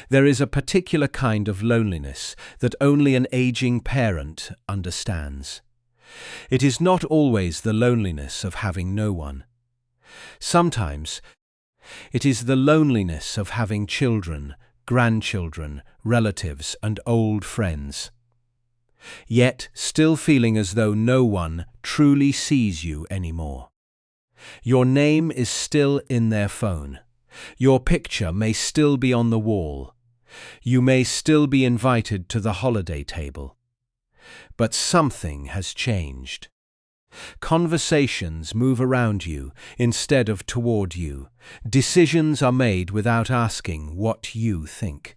There is a particular kind of loneliness that only an aging parent understands. It is not always the loneliness of having no one. Sometimes it is the loneliness of having children, grandchildren, relatives, and old friends, yet still feeling as though no one truly sees you anymore. Your name is still in their phone. Your picture may still be on the wall. You may still be invited to the holiday table. But something has changed. Conversations move around you instead of toward you. Decisions are made without asking what you think.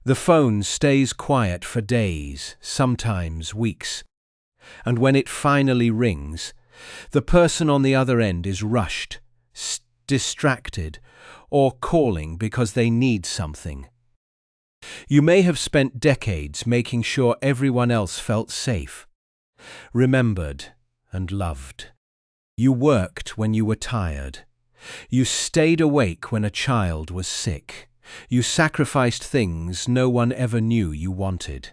The phone stays quiet for days, sometimes weeks. And when it finally rings, the person on the other end is rushed, distracted, or calling because they need something. You may have spent decades making sure everyone else felt safe, remembered, and loved. You worked when you were tired. You stayed awake when a child was sick. You sacrificed things no one ever knew you wanted.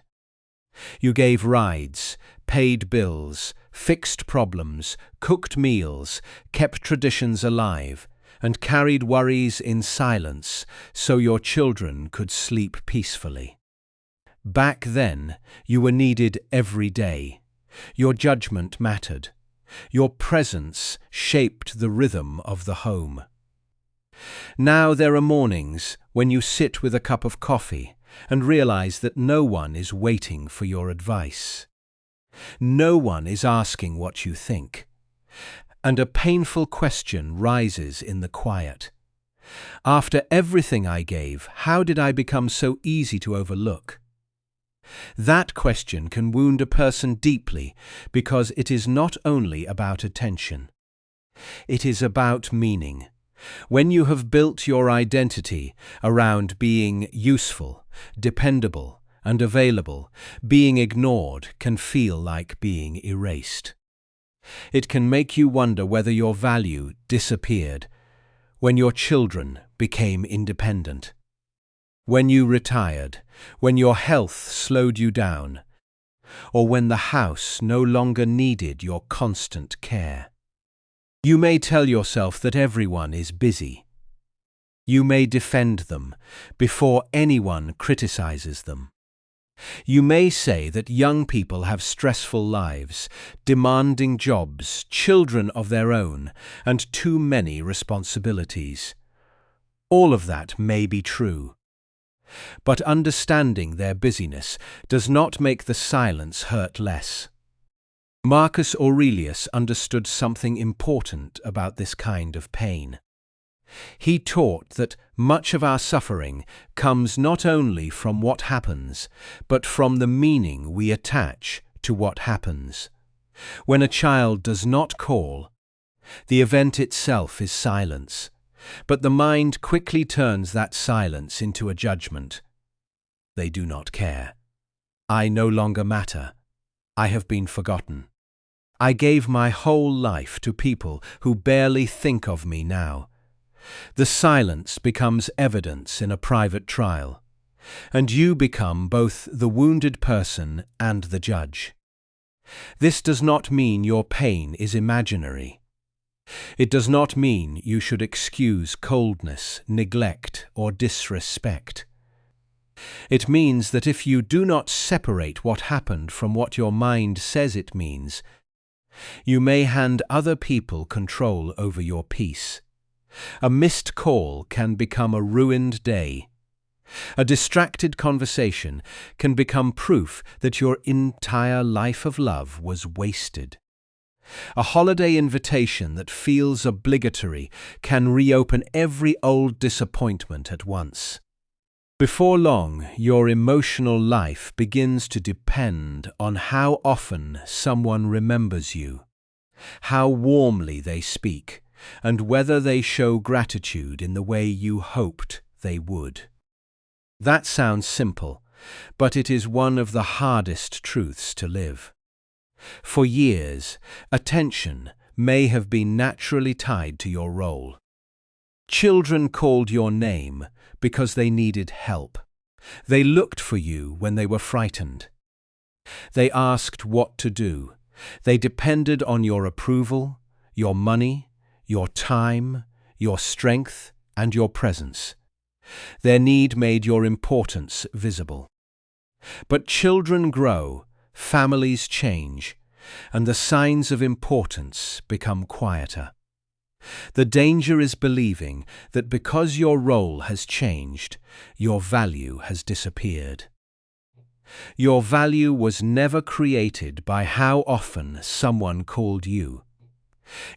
You gave rides, paid bills, fixed problems, cooked meals, kept traditions alive, and carried worries in silence so your children could sleep peacefully. Back then, you were needed every day. Your judgment mattered. Your presence shaped the rhythm of the home. Now there are mornings when you sit with a cup of coffee and realize that no one is waiting for your advice. No one is asking what you think. And a painful question rises in the quiet. After everything I gave, how did I become so easy to overlook? That question can wound a person deeply because it is not only about attention. It is about meaning. When you have built your identity around being useful, dependable, and available, being ignored can feel like being erased. It can make you wonder whether your value disappeared when your children became independent, when you retired, when your health slowed you down, or when the house no longer needed your constant care. You may tell yourself that everyone is busy. You may defend them before anyone criticizes them. You may say that young people have stressful lives, demanding jobs, children of their own, and too many responsibilities. All of that may be true. But understanding their busyness does not make the silence hurt less. Marcus Aurelius understood something important about this kind of pain. He taught that much of our suffering comes not only from what happens, but from the meaning we attach to what happens. When a child does not call, the event itself is silence, but the mind quickly turns that silence into a judgment. They do not care. I no longer matter. I have been forgotten. I gave my whole life to people who barely think of me now. The silence becomes evidence in a private trial, and you become both the wounded person and the judge. This does not mean your pain is imaginary. It does not mean you should excuse coldness, neglect, or disrespect. It means that if you do not separate what happened from what your mind says it means, you may hand other people control over your peace. A missed call can become a ruined day. A distracted conversation can become proof that your entire life of love was wasted. A holiday invitation that feels obligatory can reopen every old disappointment at once. Before long, your emotional life begins to depend on how often someone remembers you, how warmly they speak, and whether they show gratitude in the way you hoped they would. That sounds simple, but it is one of the hardest truths to live. For years, attention may have been naturally tied to your role. Children called your name because they needed help. They looked for you when they were frightened. They asked what to do. They depended on your approval, your money, your time, your strength, and your presence. Their need made your importance visible. But children grow, families change, and the signs of importance become quieter. The danger is believing that because your role has changed, your value has disappeared. Your value was never created by how often someone called you.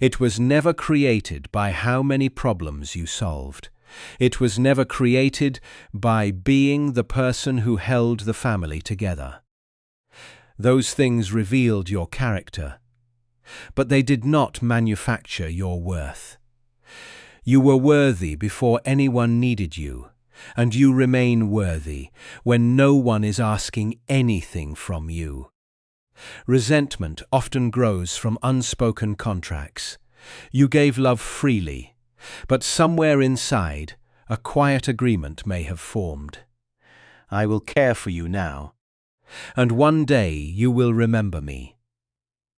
It was never created by how many problems you solved. It was never created by being the person who held the family together. Those things revealed your character, but they did not manufacture your worth. You were worthy before anyone needed you, and you remain worthy when no one is asking anything from you. Resentment often grows from unspoken contracts. You gave love freely, but somewhere inside, a quiet agreement may have formed. I will care for you now, and one day you will remember me.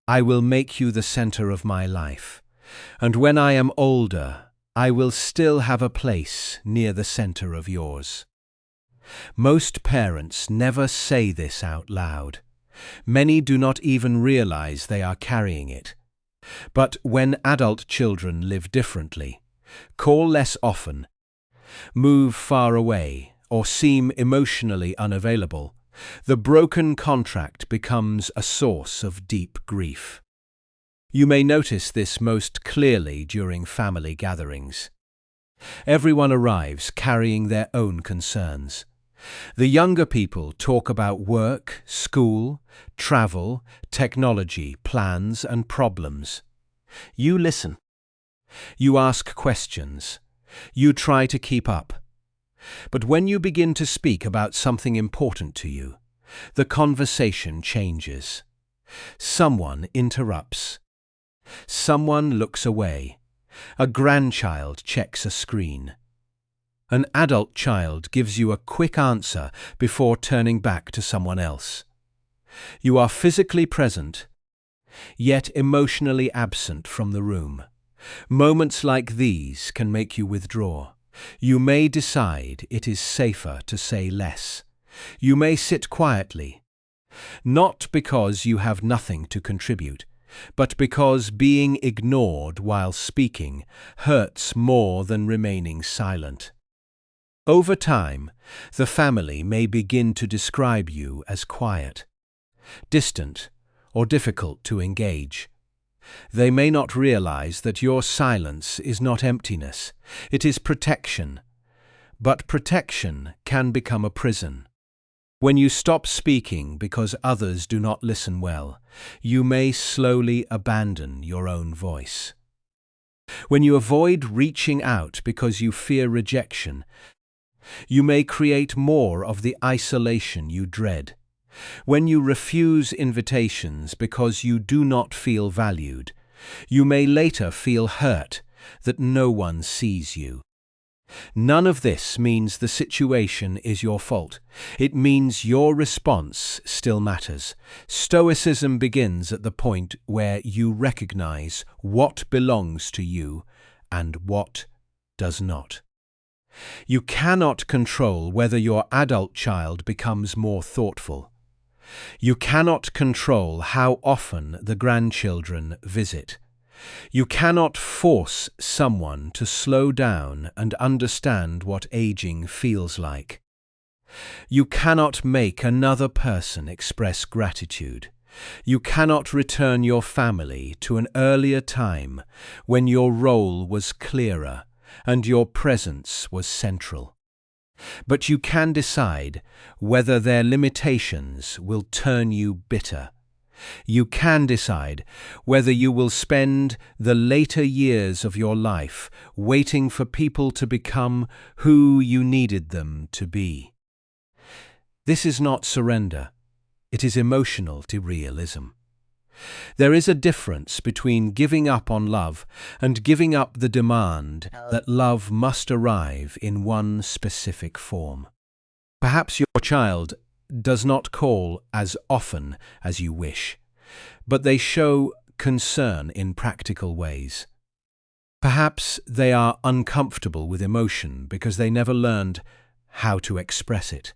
I will make you the center of my life, and when I am older, I will still have a place near the center of yours. Most parents never say this out loud. Many do not even realize they are carrying it. But when adult children live differently, call less often, move far away, or seem emotionally unavailable, the broken contract becomes a source of deep grief. You may notice this most clearly during family gatherings. Everyone arrives carrying their own concerns. The younger people talk about work, school, travel, technology, plans, and problems. You listen. You ask questions. You try to keep up. But when you begin to speak about something important to you, the conversation changes. Someone interrupts. Someone looks away. A grandchild checks a screen. An adult child gives you a quick answer before turning back to someone else. You are physically present, yet emotionally absent from the room. Moments like these can make you withdraw. You may decide it is safer to say less. You may sit quietly, not because you have nothing to contribute, but because being ignored while speaking hurts more than remaining silent. Over time, the family may begin to describe you as quiet, distant, or difficult to engage. They may not realize that your silence is not emptiness, it is protection. But protection can become a prison. When you stop speaking because others do not listen well, you may slowly abandon your own voice. When you avoid reaching out because you fear rejection, you may create more of the isolation you dread. When you refuse invitations because you do not feel valued, you may later feel hurt that no one sees you. None of this means the situation is your fault. It means your response still matters. Stoicism begins at the point where you recognize what belongs to you and what does not. You cannot control whether your adult child becomes more thoughtful. You cannot control how often the grandchildren visit. You cannot force someone to slow down and understand what aging feels like. You cannot make another person express gratitude. You cannot return your family to an earlier time when your role was clearer and your presence was central. But you can decide whether their limitations will turn you bitter. You can decide whether you will spend the later years of your life waiting for people to become who you needed them to be. This is not surrender. It is emotional realism. There is a difference between giving up on love and giving up the demand that love must arrive in one specific form. Perhaps your child does not call as often as you wish, but they show concern in practical ways. Perhaps they are uncomfortable with emotion because they never learned how to express it.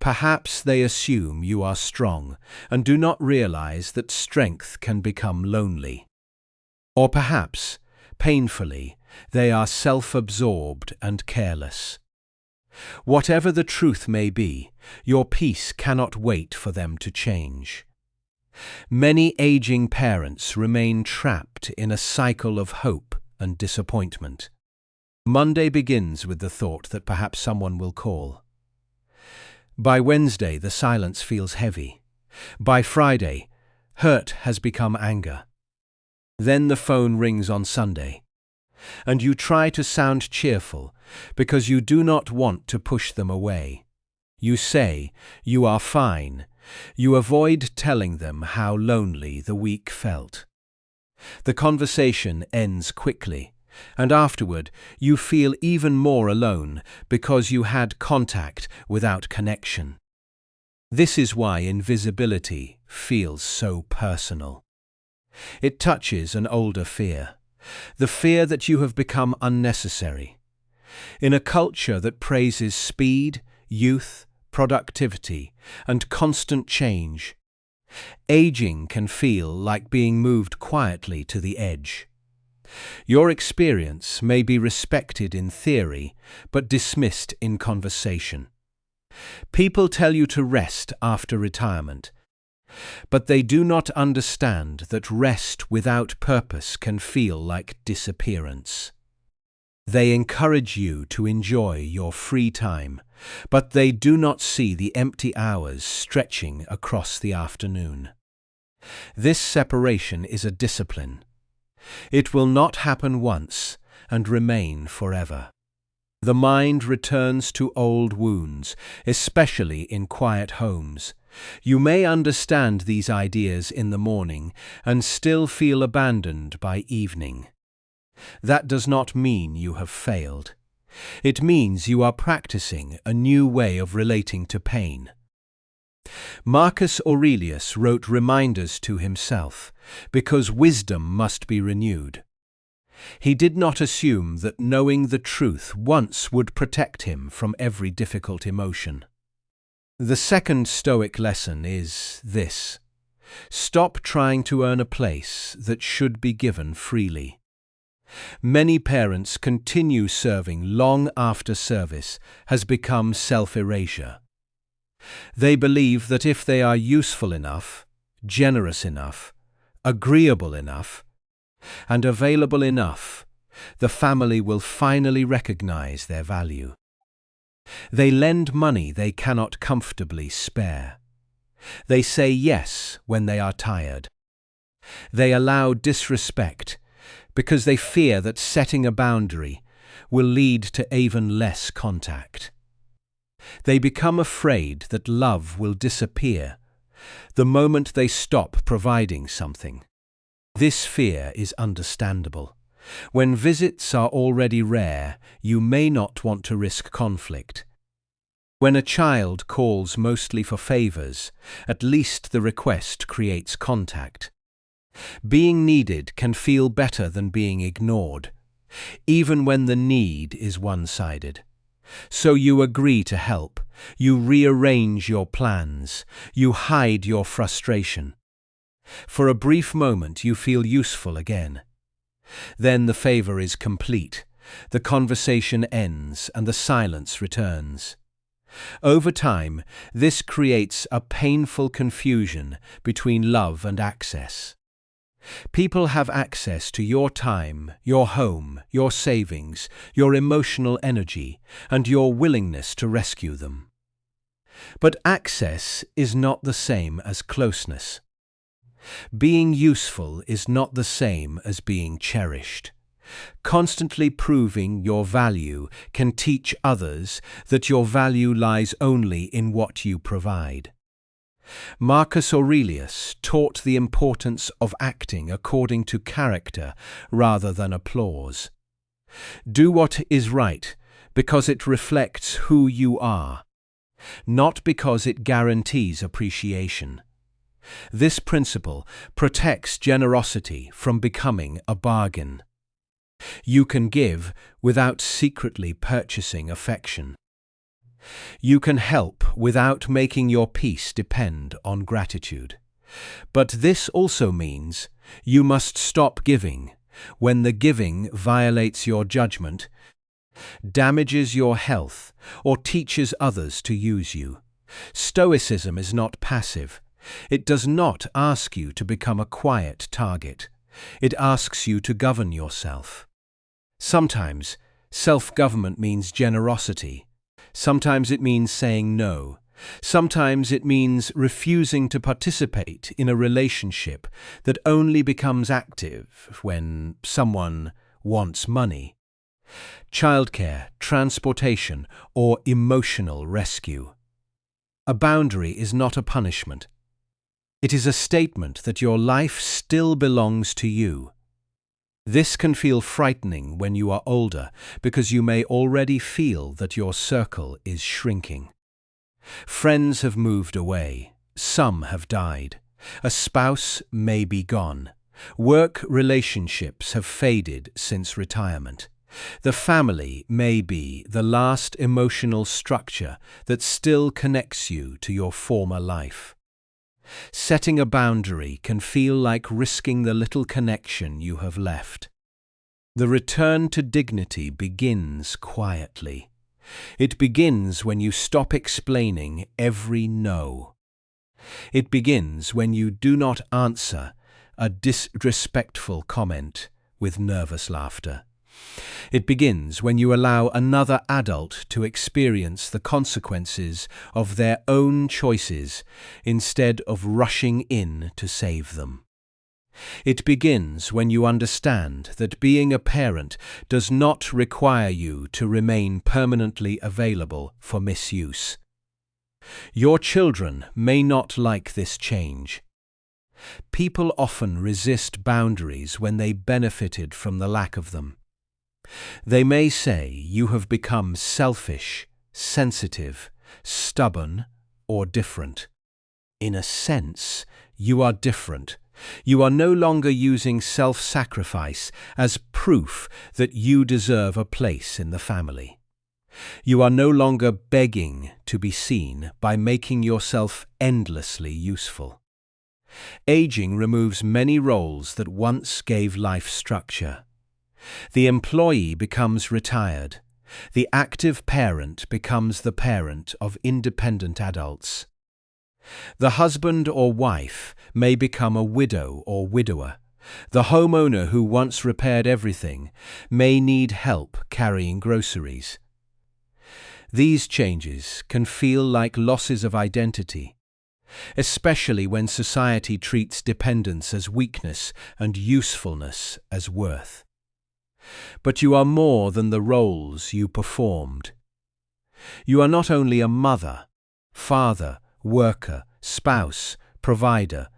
Perhaps they assume you are strong and do not realize that strength can become lonely. Or perhaps, painfully, they are self-absorbed and careless. Whatever the truth may be, your peace cannot wait for them to change. Many aging parents remain trapped in a cycle of hope and disappointment. Monday begins with the thought that perhaps someone will call. By Wednesday, the silence feels heavy. By Friday, hurt has become anger. Then the phone rings on Sunday, and you try to sound cheerful because you do not want to push them away. You say you are fine. You avoid telling them how lonely the week felt. The conversation ends quickly, and afterward you feel even more alone because you had contact without connection. This is why invisibility feels so personal. It touches an older fear, the fear that you have become unnecessary. In a culture that praises speed, youth, productivity, and constant change, aging can feel like being moved quietly to the edge. Your experience may be respected in theory, but dismissed in conversation. People tell you to rest after retirement, but they do not understand that rest without purpose can feel like disappearance. They encourage you to enjoy your free time, but they do not see the empty hours stretching across the afternoon. This separation is a discipline. It will not happen once and remain forever. The mind returns to old wounds, especially in quiet homes. You may understand these ideas in the morning and still feel abandoned by evening. That does not mean you have failed. It means you are practicing a new way of relating to pain. Marcus Aurelius wrote reminders to himself, because wisdom must be renewed. He did not assume that knowing the truth once would protect him from every difficult emotion. The second Stoic lesson is this: stop trying to earn a place that should be given freely. Many parents continue serving long after service has become self-erasure. They believe that if they are useful enough, generous enough, agreeable enough, and available enough, the family will finally recognize their value. They lend money they cannot comfortably spare. They say yes when they are tired. They allow disrespect because they fear that setting a boundary will lead to even less contact. They become afraid that love will disappear the moment they stop providing something. This fear is understandable. When visits are already rare, you may not want to risk conflict. When a child calls mostly for favors, at least the request creates contact. Being needed can feel better than being ignored, even when the need is one-sided. So you agree to help, you rearrange your plans, you hide your frustration. For a brief moment you feel useful again. Then the favor is complete, the conversation ends and the silence returns. Over time, this creates a painful confusion between love and access. People have access to your time, your home, your savings, your emotional energy, and your willingness to rescue them. But access is not the same as closeness. Being useful is not the same as being cherished. Constantly proving your value can teach others that your value lies only in what you provide. Marcus Aurelius taught the importance of acting according to character rather than applause. Do what is right because it reflects who you are, not because it guarantees appreciation. This principle protects generosity from becoming a bargain. You can give without secretly purchasing affection. You can help without making your peace depend on gratitude. But this also means you must stop giving when the giving violates your judgment, damages your health, or teaches others to use you. Stoicism is not passive. It does not ask you to become a quiet target. It asks you to govern yourself. Sometimes self-government means generosity. Sometimes it means saying no. Sometimes it means refusing to participate in a relationship that only becomes active when someone wants money. Childcare, transportation, or emotional rescue. A boundary is not a punishment. It is a statement that your life still belongs to you. This can feel frightening when you are older because you may already feel that your circle is shrinking. Friends have moved away. Some have died. A spouse may be gone. Work relationships have faded since retirement. The family may be the last emotional structure that still connects you to your former life. Setting a boundary can feel like risking the little connection you have left. The return to dignity begins quietly. It begins when you stop explaining every no. It begins when you do not answer a disrespectful comment with nervous laughter. It begins when you allow another adult to experience the consequences of their own choices instead of rushing in to save them. It begins when you understand that being a parent does not require you to remain permanently available for misuse. Your children may not like this change. People often resist boundaries when they benefited from the lack of them. They may say you have become selfish, sensitive, stubborn, or different. In a sense, you are different. You are no longer using self-sacrifice as proof that you deserve a place in the family. You are no longer begging to be seen by making yourself endlessly useful. Aging removes many roles that once gave life structure. The employee becomes retired. The active parent becomes the parent of independent adults. The husband or wife may become a widow or widower. The homeowner who once repaired everything may need help carrying groceries. These changes can feel like losses of identity, especially when society treats dependence as weakness and usefulness as worth. But you are more than the roles you performed. You are not only a mother, father, worker, spouse, provider,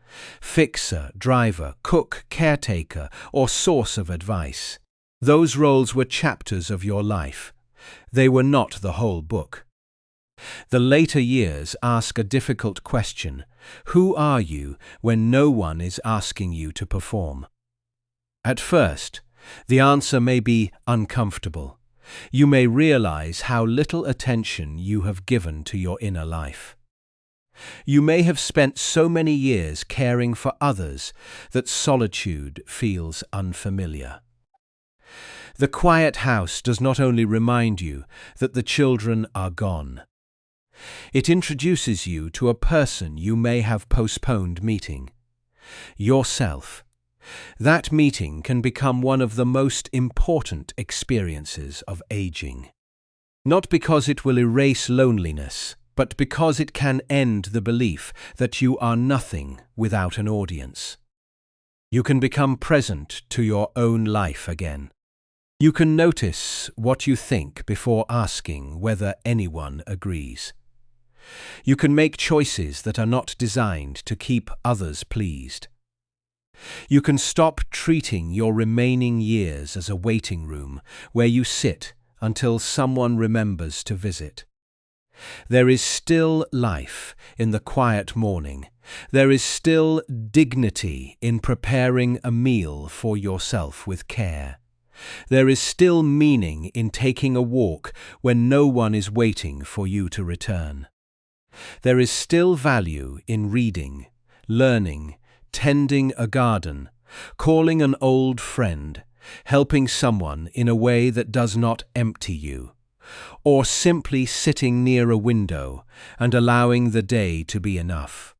fixer, driver, cook, caretaker, or source of advice. Those roles were chapters of your life. They were not the whole book. The later years ask a difficult question. Who are you when no one is asking you to perform? At first, the answer may be uncomfortable. You may realize how little attention you have given to your inner life. You may have spent so many years caring for others that solitude feels unfamiliar. The quiet house does not only remind you that the children are gone. It introduces you to a person you may have postponed meeting. Yourself. That meeting can become one of the most important experiences of aging. Not because it will erase loneliness, but because it can end the belief that you are nothing without an audience. You can become present to your own life again. You can notice what you think before asking whether anyone agrees. You can make choices that are not designed to keep others pleased. You can stop treating your remaining years as a waiting room where you sit until someone remembers to visit. There is still life in the quiet morning. There is still dignity in preparing a meal for yourself with care. There is still meaning in taking a walk when no one is waiting for you to return. There is still value in reading, learning, tending a garden, calling an old friend, helping someone in a way that does not empty you, or simply sitting near a window and allowing the day to be enough.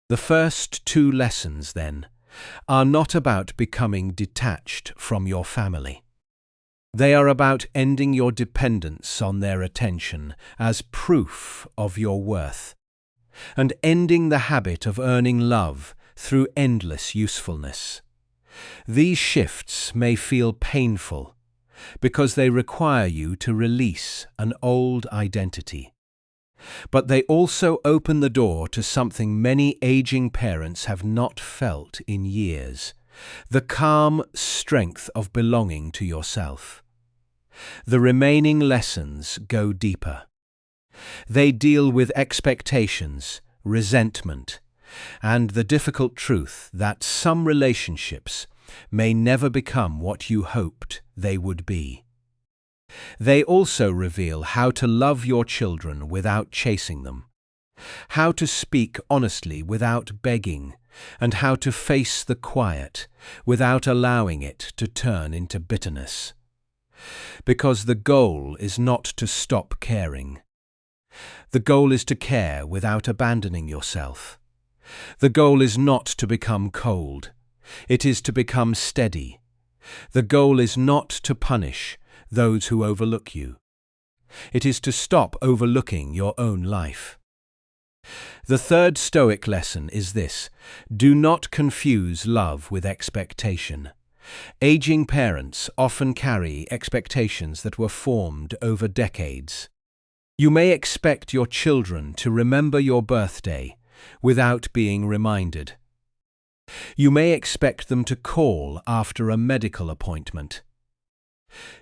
The first two lessons, then, are not about becoming detached from your family. They are about ending your dependence on their attention as proof of your worth, and ending the habit of earning love through endless usefulness. These shifts may feel painful because they require you to release an old identity. But they also open the door to something many aging parents have not felt in years: the calm strength of belonging to yourself. The remaining lessons go deeper. They deal with expectations, resentment, and the difficult truth that some relationships may never become what you hoped they would be. They also reveal how to love your children without chasing them, how to speak honestly without begging, and how to face the quiet without allowing it to turn into bitterness. Because the goal is not to stop caring. The goal is to care without abandoning yourself. The goal is not to become cold. It is to become steady. The goal is not to punish those who overlook you. It is to stop overlooking your own life. The third Stoic lesson is this: do not confuse love with expectation. Aging parents often carry expectations that were formed over decades. You may expect your children to remember your birthday without being reminded. You may expect them to call after a medical appointment.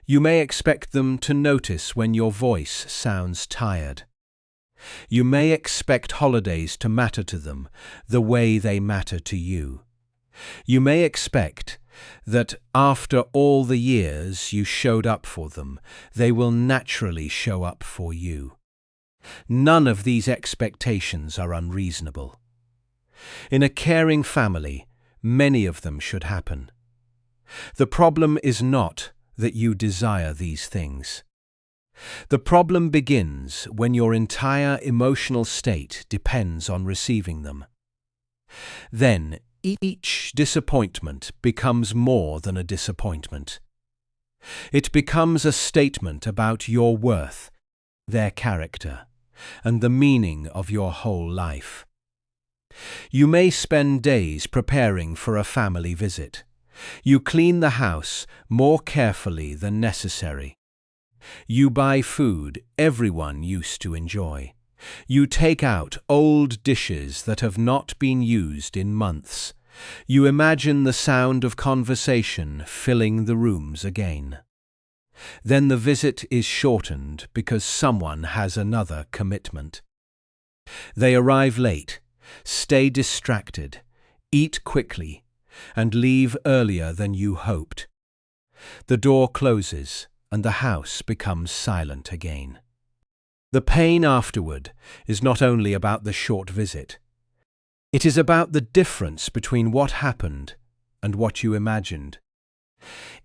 You may expect them to notice when your voice sounds tired. You may expect holidays to matter to them the way they matter to you. You may expect that after all the years you showed up for them, they will naturally show up for you. None of these expectations are unreasonable. In a caring family, many of them should happen. The problem is not that you desire these things. The problem begins when your entire emotional state depends on receiving them. Then, each disappointment becomes more than a disappointment. It becomes a statement about your worth, their character, and the meaning of your whole life. You may spend days preparing for a family visit. You clean the house more carefully than necessary. You buy food everyone used to enjoy. You take out old dishes that have not been used in months. You imagine the sound of conversation filling the rooms again. Then the visit is shortened because someone has another commitment. They arrive late, stay distracted, eat quickly, and leave earlier than you hoped. The door closes and the house becomes silent again. The pain afterward is not only about the short visit. It is about the difference between what happened and what you imagined.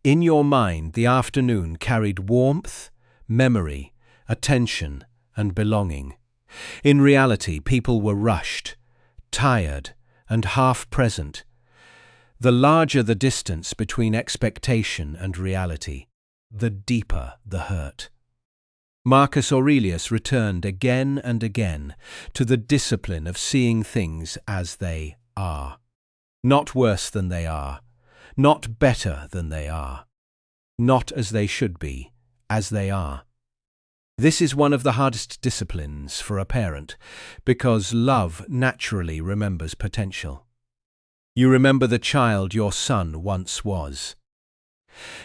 In your mind, the afternoon carried warmth, memory, attention, and belonging. In reality, people were rushed, tired, and half present. The larger the distance between expectation and reality, the deeper the hurt. Marcus Aurelius returned again and again to the discipline of seeing things as they are. Not worse than they are, not better than they are, not as they should be, as they are. This is one of the hardest disciplines for a parent because love naturally remembers potential. You remember the child your son once was.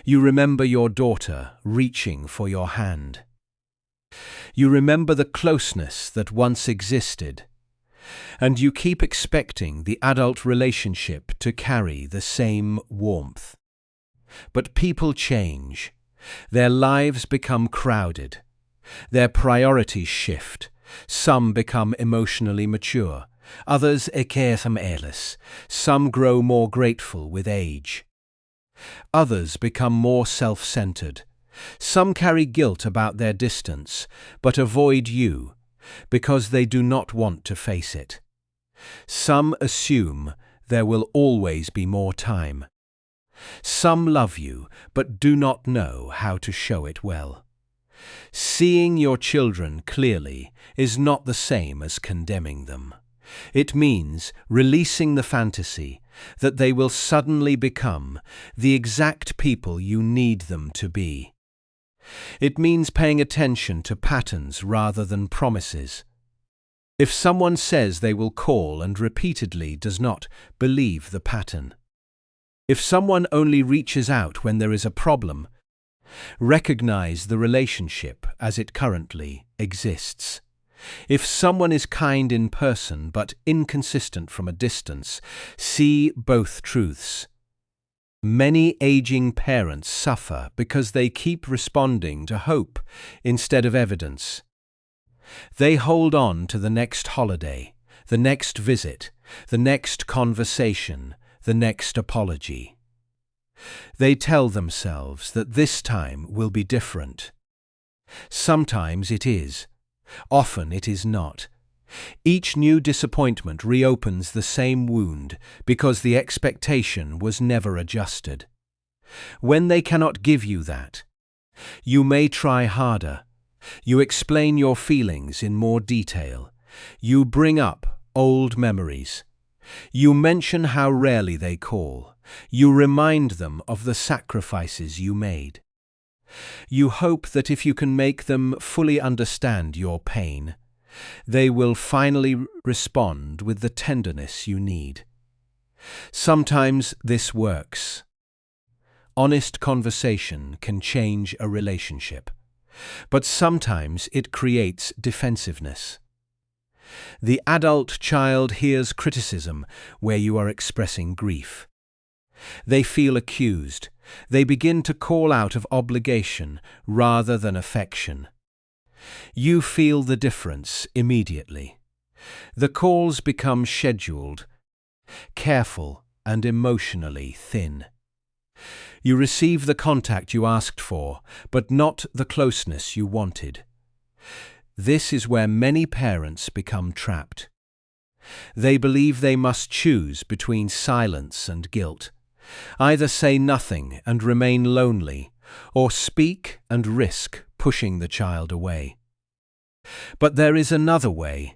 You remember your daughter reaching for your hand. You remember the closeness that once existed, and you keep expecting the adult relationship to carry the same warmth. But people change. Their lives become crowded. Their priorities shift. Some become emotionally mature. Others ärlighetsam. Some grow more grateful with age. Others become more self-centered. Some carry guilt about their distance, but avoid you because they do not want to face it. Some assume there will always be more time. Some love you, but do not know how to show it well. Seeing your children clearly is not the same as condemning them. It means releasing the fantasy that they will suddenly become the exact people you need them to be. It means paying attention to patterns rather than promises. If someone says they will call and repeatedly does not, believe the pattern. If someone only reaches out when there is a problem, recognize the relationship as it currently exists. If someone is kind in person but inconsistent from a distance, see both truths. Many aging parents suffer because they keep responding to hope instead of evidence. They hold on to the next holiday, the next visit, the next conversation, the next apology. They tell themselves that this time will be different. Sometimes it is. Often it is not. Each new disappointment reopens the same wound because the expectation was never adjusted. When they cannot give you that, you may try harder. You explain your feelings in more detail. You bring up old memories. You mention how rarely they call. You remind them of the sacrifices you made. You hope that if you can make them fully understand your pain, they will finally respond with the tenderness you need. Sometimes this works. Honest conversation can change a relationship, but sometimes it creates defensiveness. The adult child hears criticism where you are expressing grief. They feel accused. They begin to call out of obligation rather than affection. You feel the difference immediately. The calls become scheduled, careful, and emotionally thin. You receive the contact you asked for, but not the closeness you wanted. This is where many parents become trapped. They believe they must choose between silence and guilt. Either say nothing and remain lonely, or speak and risk pushing the child away. But there is another way.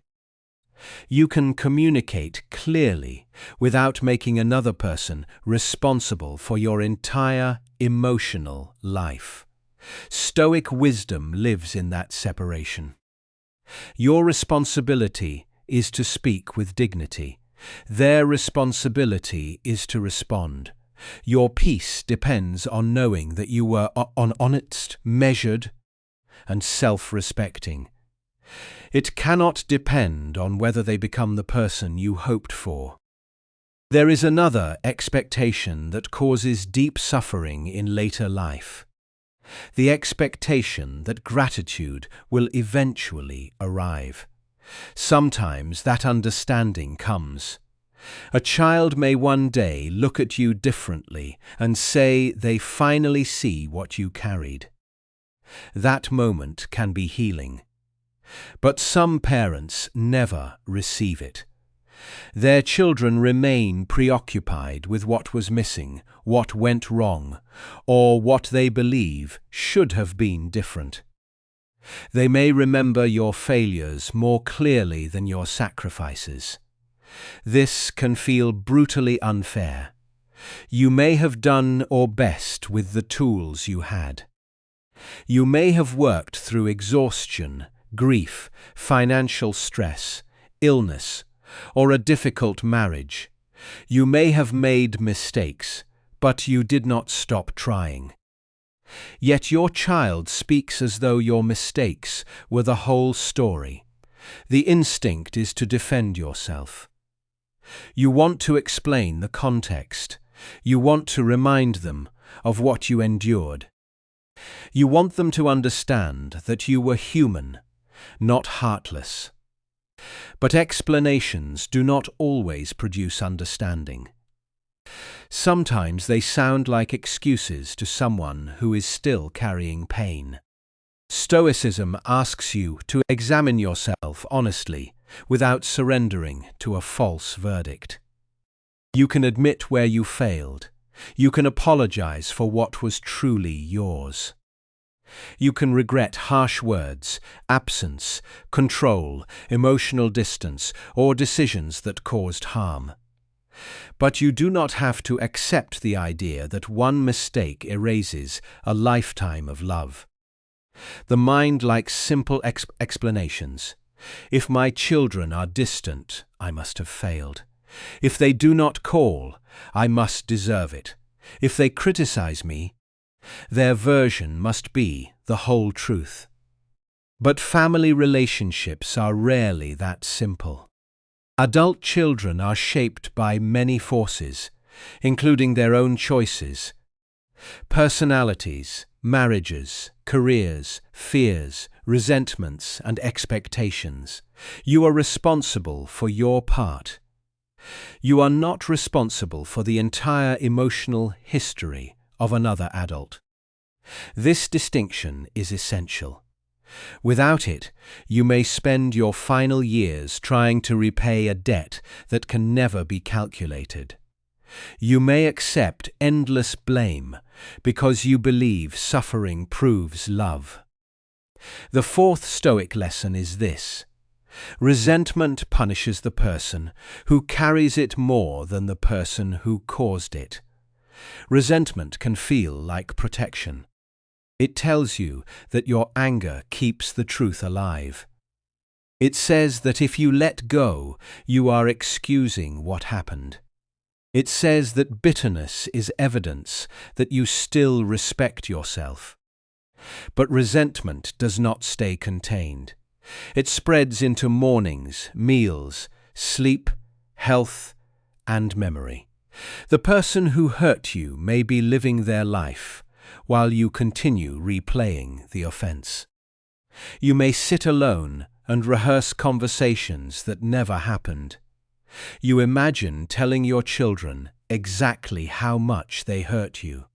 You can communicate clearly without making another person responsible for your entire emotional life. Stoic wisdom lives in that separation. Your responsibility is to speak with dignity. Their responsibility is to respond. Your peace depends on knowing that you were honest, measured, and self-respecting. It cannot depend on whether they become the person you hoped for. There is another expectation that causes deep suffering in later life. The expectation that gratitude will eventually arrive. Sometimes that understanding comes. A child may one day look at you differently and say they finally see what you carried. That moment can be healing. But some parents never receive it. Their children remain preoccupied with what was missing, what went wrong, or what they believe should have been different. They may remember your failures more clearly than your sacrifices. This can feel brutally unfair. You may have done your best with the tools you had. You may have worked through exhaustion, grief, financial stress, illness, or a difficult marriage. You may have made mistakes, but you did not stop trying. Yet your child speaks as though your mistakes were the whole story. The instinct is to defend yourself. You want to explain the context. You want to remind them of what you endured. You want them to understand that you were human, not heartless. But explanations do not always produce understanding. Sometimes they sound like excuses to someone who is still carrying pain. Stoicism asks you to examine yourself honestly, without surrendering to a false verdict. You can admit where you failed. You can apologize for what was truly yours. You can regret harsh words, absence, control, emotional distance, or decisions that caused harm. But you do not have to accept the idea that one mistake erases a lifetime of love. The mind likes simple explanations. If my children are distant, I must have failed. If they do not call, I must deserve it. If they criticize me, their version must be the whole truth. But family relationships are rarely that simple. Adult children are shaped by many forces, including their own choices, personalities, marriages, careers, fears, resentments, and expectations. You are responsible for your part. You are not responsible for the entire emotional history of another adult. This distinction is essential. Without it, you may spend your final years trying to repay a debt that can never be calculated. You may accept endless blame because you believe suffering proves love. The fourth Stoic lesson is this: resentment punishes the person who carries it more than the person who caused it. Resentment can feel like protection. It tells you that your anger keeps the truth alive. It says that if you let go, you are excusing what happened. It says that bitterness is evidence that you still respect yourself. But resentment does not stay contained. It spreads into mornings, meals, sleep, health, and memory. The person who hurt you may be living their life, while you continue replaying the offense. You may sit alone and rehearse conversations that never happened. You imagine telling your children exactly how much they hurt you.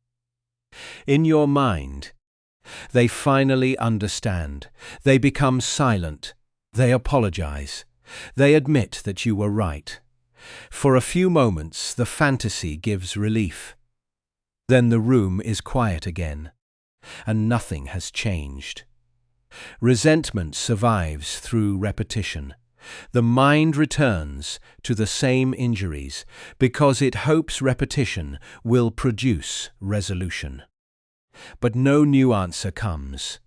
In your mind, they finally understand. They become silent. They apologize. They admit that you were right. For a few moments, the fantasy gives relief. Then the room is quiet again, and nothing has changed. Resentment survives through repetition. The mind returns to the same injuries because it hopes repetition will produce resolution. But no new answer comes.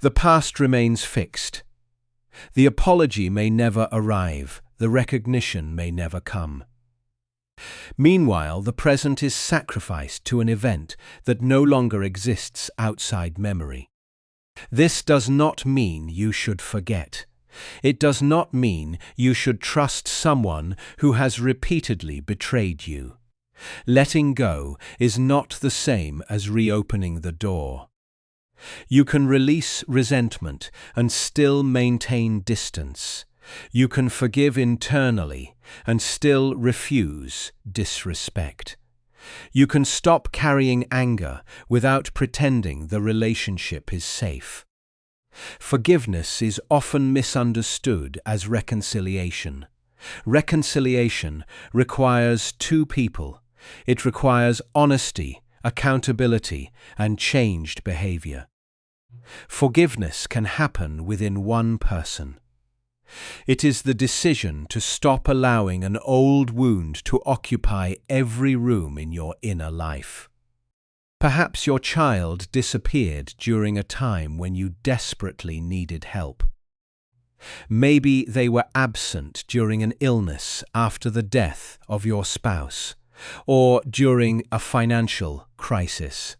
The past remains fixed. The apology may never arrive. The recognition may never come. Meanwhile, the present is sacrificed to an event that no longer exists outside memory. This does not mean you should forget. It does not mean you should trust someone who has repeatedly betrayed you. Letting go is not the same as reopening the door. You can release resentment and still maintain distance. You can forgive internally and still refuse disrespect. You can stop carrying anger without pretending the relationship is safe. Forgiveness is often misunderstood as reconciliation. Reconciliation requires two people. It requires honesty, accountability, and changed behavior. Forgiveness can happen within one person. It is the decision to stop allowing an old wound to occupy every room in your inner life. Perhaps your child disappeared during a time when you desperately needed help. Maybe they were absent during an illness after the death of your spouse, or during a financial crisis.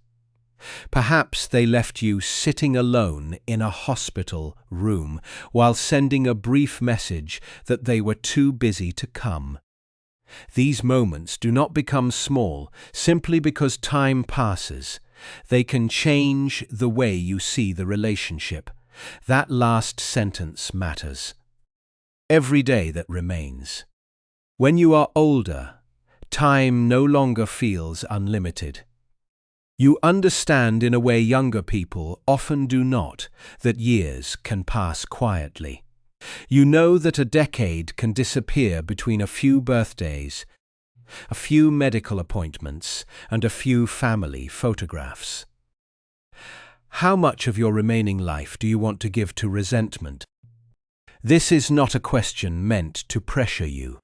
Perhaps they left you sitting alone in a hospital room while sending a brief message that they were too busy to come. These moments do not become small simply because time passes. They can change the way you see the relationship. That last sentence matters. Every day that remains. When you are older, time no longer feels unlimited. You understand in a way younger people often do not, that years can pass quietly. You know that a decade can disappear between a few birthdays, a few medical appointments, and a few family photographs. How much of your remaining life do you want to give to resentment? This is not a question meant to pressure you.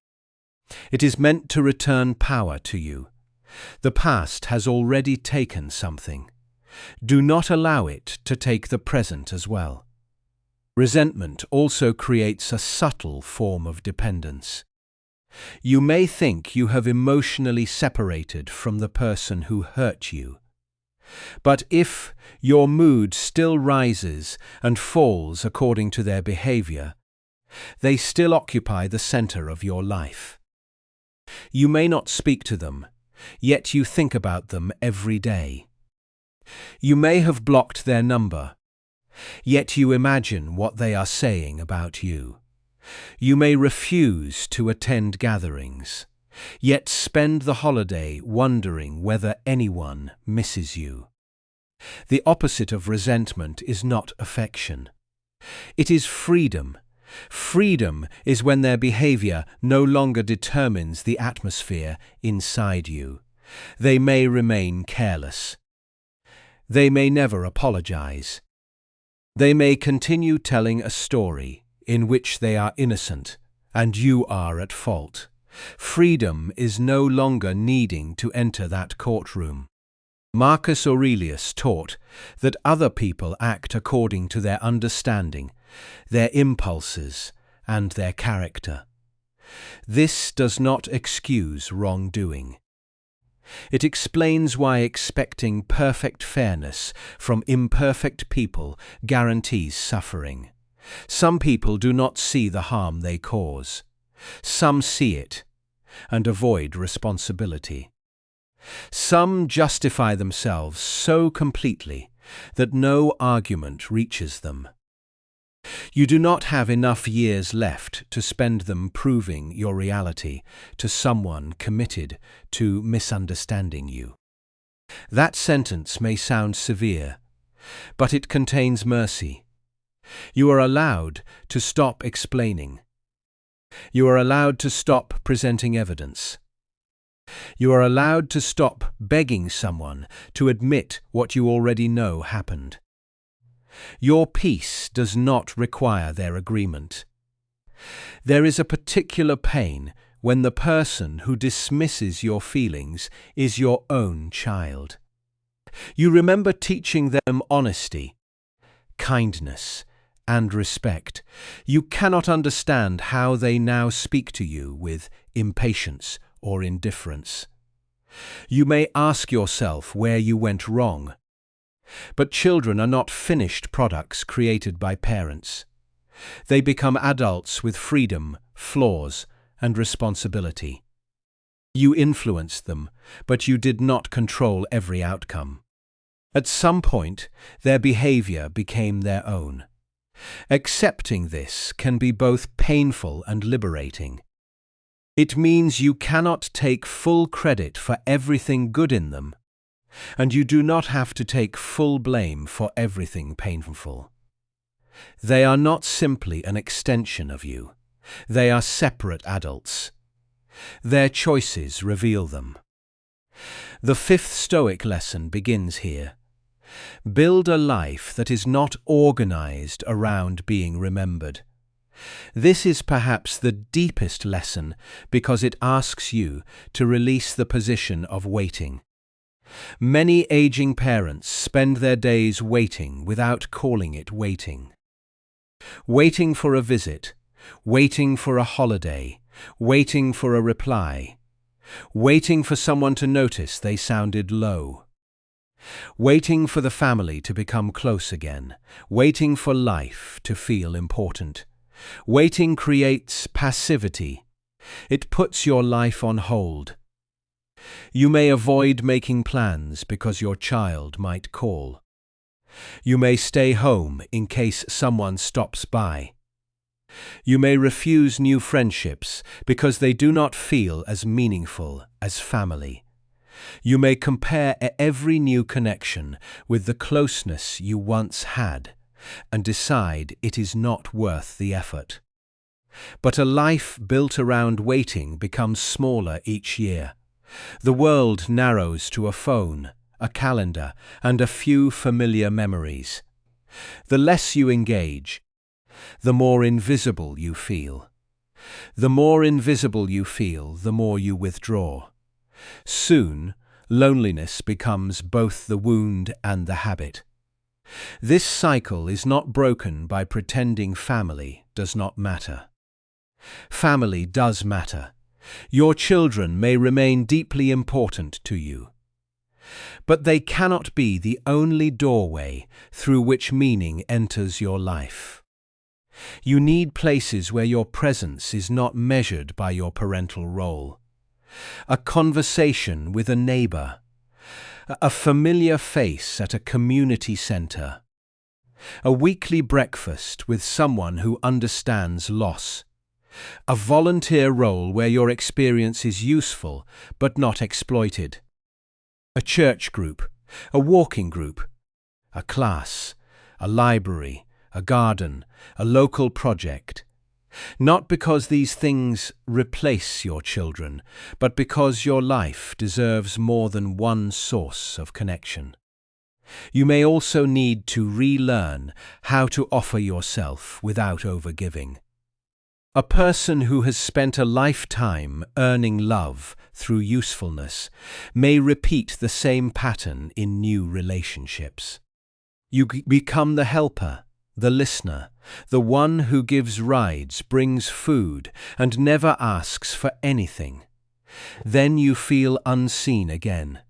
It is meant to return power to you. The past has already taken something. Do not allow it to take the present as well. Resentment also creates a subtle form of dependence. You may think you have emotionally separated from the person who hurt you. But if your mood still rises and falls according to their behavior, they still occupy the center of your life. You may not speak to them, yet you think about them every day. You may have blocked their number, yet you imagine what they are saying about you. You may refuse to attend gatherings, yet spend the holiday wondering whether anyone misses you. The opposite of resentment is not affection. It is freedom. Freedom is when their behavior no longer determines the atmosphere inside you. They may remain careless. They may never apologize. They may continue telling a story in which they are innocent and you are at fault. Freedom is no longer needing to enter that courtroom. Marcus Aurelius taught that other people act according to their understanding, their impulses, and their character. This does not excuse wrongdoing. It explains why expecting perfect fairness from imperfect people guarantees suffering. Some people do not see the harm they cause. Some see it and avoid responsibility. Some justify themselves so completely that no argument reaches them. You do not have enough years left to spend them proving your reality to someone committed to misunderstanding you. That sentence may sound severe, but it contains mercy. You are allowed to stop explaining. You are allowed to stop presenting evidence. You are allowed to stop begging someone to admit what you already know happened. Your peace does not require their agreement. There is a particular pain when the person who dismisses your feelings is your own child. You remember teaching them honesty, kindness, and respect. You cannot understand how they now speak to you with impatience or indifference. You may ask yourself where you went wrong. But children are not finished products created by parents. They become adults with freedom, flaws, and responsibility. You influenced them, but you did not control every outcome. At some point, their behavior became their own. Accepting this can be both painful and liberating. It means you cannot take full credit for everything good in them, and you do not have to take full blame for everything painful. They are not simply an extension of you. They are separate adults. Their choices reveal them. The fifth Stoic lesson begins here. Build a life that is not organized around being remembered. This is perhaps the deepest lesson because it asks you to release the position of waiting. Many aging parents spend their days waiting without calling it waiting. Waiting for a visit, waiting for a holiday, waiting for a reply, waiting for someone to notice they sounded low. Waiting for the family to become close again, waiting for life to feel important. Waiting creates passivity. It puts your life on hold. You may avoid making plans because your child might call. You may stay home in case someone stops by. You may refuse new friendships because they do not feel as meaningful as family. You may compare every new connection with the closeness you once had and decide it is not worth the effort. But a life built around waiting becomes smaller each year. The world narrows to a phone, a calendar, and a few familiar memories. The less you engage, the more invisible you feel. The more invisible you feel, the more you withdraw. Soon, loneliness becomes both the wound and the habit. This cycle is not broken by pretending family does not matter. Family does matter. Your children may remain deeply important to you. But they cannot be the only doorway through which meaning enters your life. You need places where your presence is not measured by your parental role. A conversation with a neighbor, a familiar face at a community center, a weekly breakfast with someone who understands loss, a volunteer role where your experience is useful but not exploited, a church group, a walking group, a class, a library, a garden, a local project. Not because these things replace your children, but because your life deserves more than one source of connection. You may also need to relearn how to offer yourself without overgiving. A person who has spent a lifetime earning love through usefulness may repeat the same pattern in new relationships. You become the helper, the listener, the one who gives rides, brings food, and never asks for anything. Then you feel unseen again.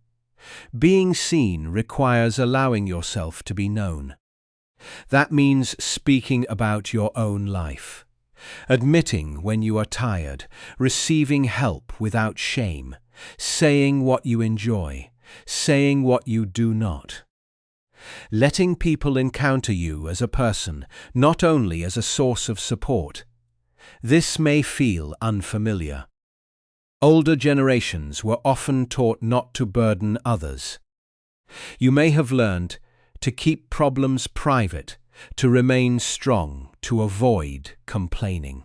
Being seen requires allowing yourself to be known. That means speaking about your own life, admitting when you are tired, receiving help without shame, saying what you enjoy, saying what you do not. Letting people encounter you as a person, not only as a source of support. This may feel unfamiliar. Older generations were often taught not to burden others. You may have learned to keep problems private, to remain strong, to avoid complaining.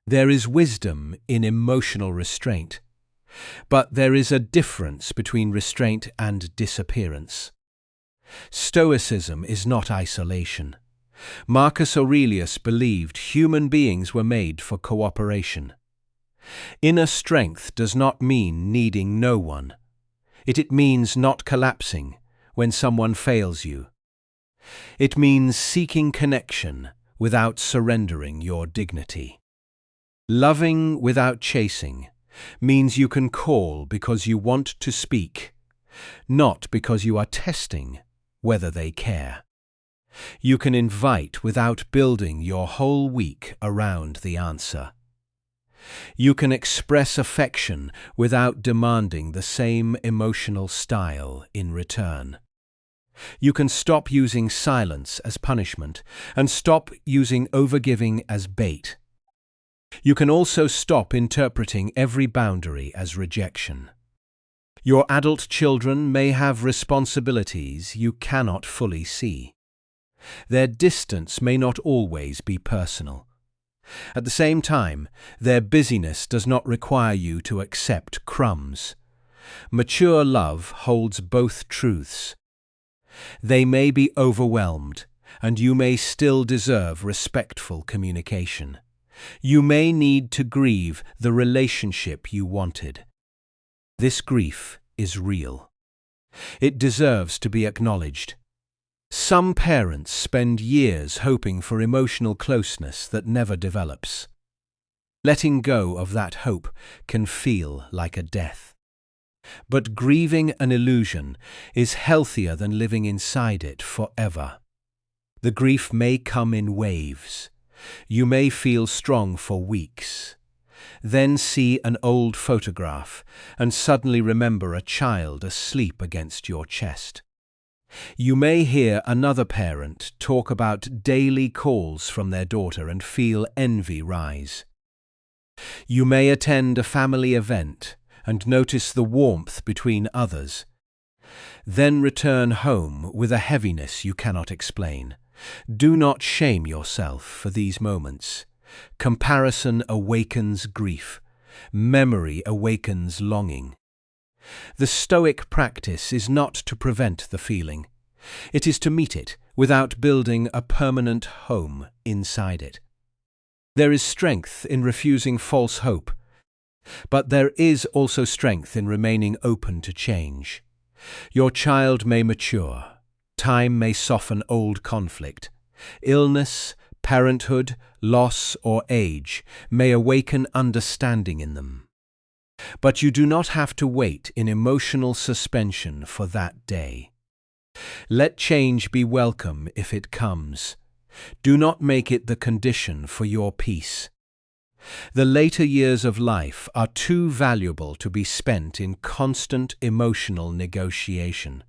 There is wisdom in emotional restraint, but there is a difference between restraint and disappearance. Stoicism is not isolation. Marcus Aurelius believed human beings were made for cooperation. Inner strength does not mean needing no one. It means not collapsing when someone fails you. It means seeking connection without surrendering your dignity. Loving without chasing means you can call because you want to speak, not because you are testing whether they care. You can invite without building your whole week around the answer. You can express affection without demanding the same emotional style in return. You can stop using silence as punishment and stop using overgiving as bait. You can also stop interpreting every boundary as rejection. Your adult children may have responsibilities you cannot fully see. Their distance may not always be personal. At the same time, their busyness does not require you to accept crumbs. Mature love holds both truths. They may be overwhelmed, and you may still deserve respectful communication. You may need to grieve the relationship you wanted. This grief is real. It deserves to be acknowledged. Some parents spend years hoping for emotional closeness that never develops. Letting go of that hope can feel like a death. But grieving an illusion is healthier than living inside it forever. The grief may come in waves. You may feel strong for weeks, then see an old photograph and suddenly remember a child asleep against your chest. You may hear another parent talk about daily calls from their daughter and feel envy rise. You may attend a family event and notice the warmth between others, then return home with a heaviness you cannot explain. Do not shame yourself for these moments. Comparison awakens grief. Memory awakens longing. The Stoic practice is not to prevent the feeling. It is to meet it without building a permanent home inside it. There is strength in refusing false hope, but there is also strength in remaining open to change. Your child may mature. Time may soften old conflict. Illness, parenthood, loss, or age may awaken understanding in them. But you do not have to wait in emotional suspension for that day. Let change be welcome if it comes. Do not make it the condition for your peace. The later years of life are too valuable to be spent in constant emotional negotiation.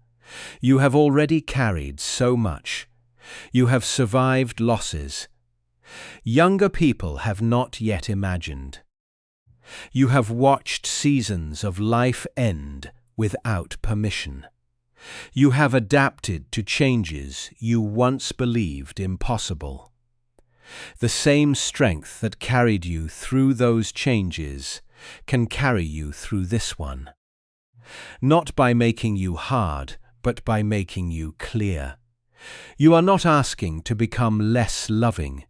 You have already carried so much. You have survived losses. Younger people have not yet imagined. You have watched seasons of life end without permission. You have adapted to changes you once believed impossible. The same strength that carried you through those changes can carry you through this one. Not by making you hard, but by making you clear. You are not asking to become less loving.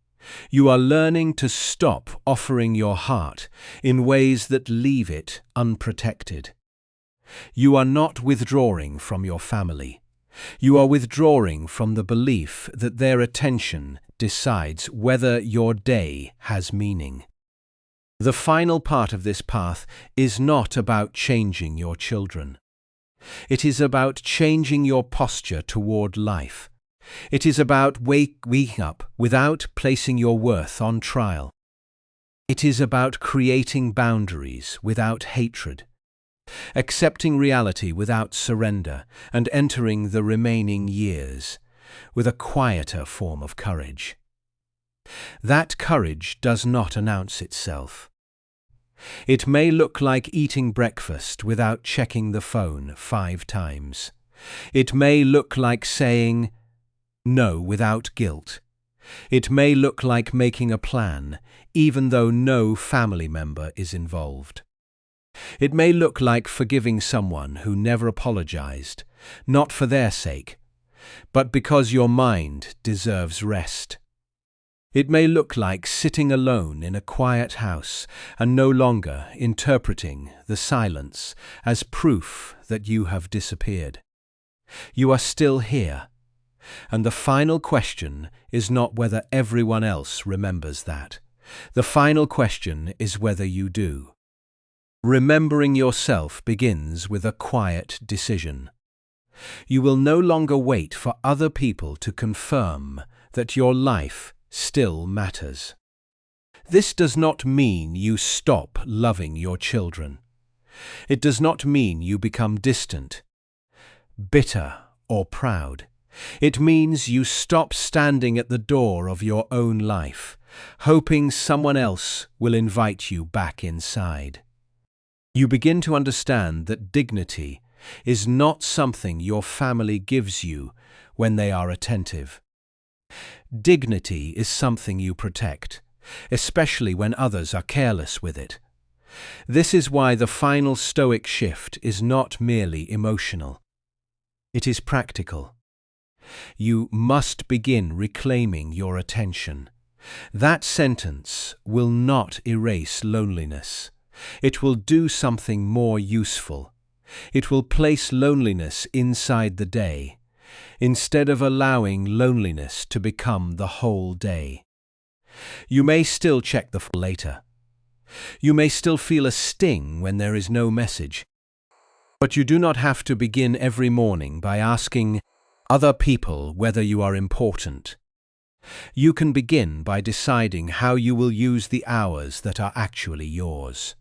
You are learning to stop offering your heart in ways that leave it unprotected. You are not withdrawing from your family. You are withdrawing from the belief that their attention decides whether your day has meaning. The final part of this path is not about changing your children. It is about changing your posture toward life. It is about waking up without placing your worth on trial. It is about creating boundaries without hatred, accepting reality without surrender, and entering the remaining years with a quieter form of courage. That courage does not announce itself. It may look like eating breakfast without checking the phone 5 times. It may look like saying no without guilt. It may look like making a plan, even though no family member is involved. It may look like forgiving someone who never apologized, not for their sake, but because your mind deserves rest. It may look like sitting alone in a quiet house and no longer interpreting the silence as proof that you have disappeared. You are still here. And the final question is not whether everyone else remembers that. The final question is whether you do. Remembering yourself begins with a quiet decision. You will no longer wait for other people to confirm that your life still matters. This does not mean you stop loving your children. It does not mean you become distant, bitter, or proud. It means you stop standing at the door of your own life, hoping someone else will invite you back inside. You begin to understand that dignity is not something your family gives you when they are attentive. Dignity is something you protect, especially when others are careless with it. This is why the final Stoic shift is not merely emotional. It is practical. You must begin reclaiming your attention. That sentence will not erase loneliness. It will do something more useful. It will place loneliness inside the day, instead of allowing loneliness to become the whole day. You may still check the phone later. You may still feel a sting when there is no message. But you do not have to begin every morning by asking other people whether you are important. You can begin by deciding how you will use the hours that are actually yours.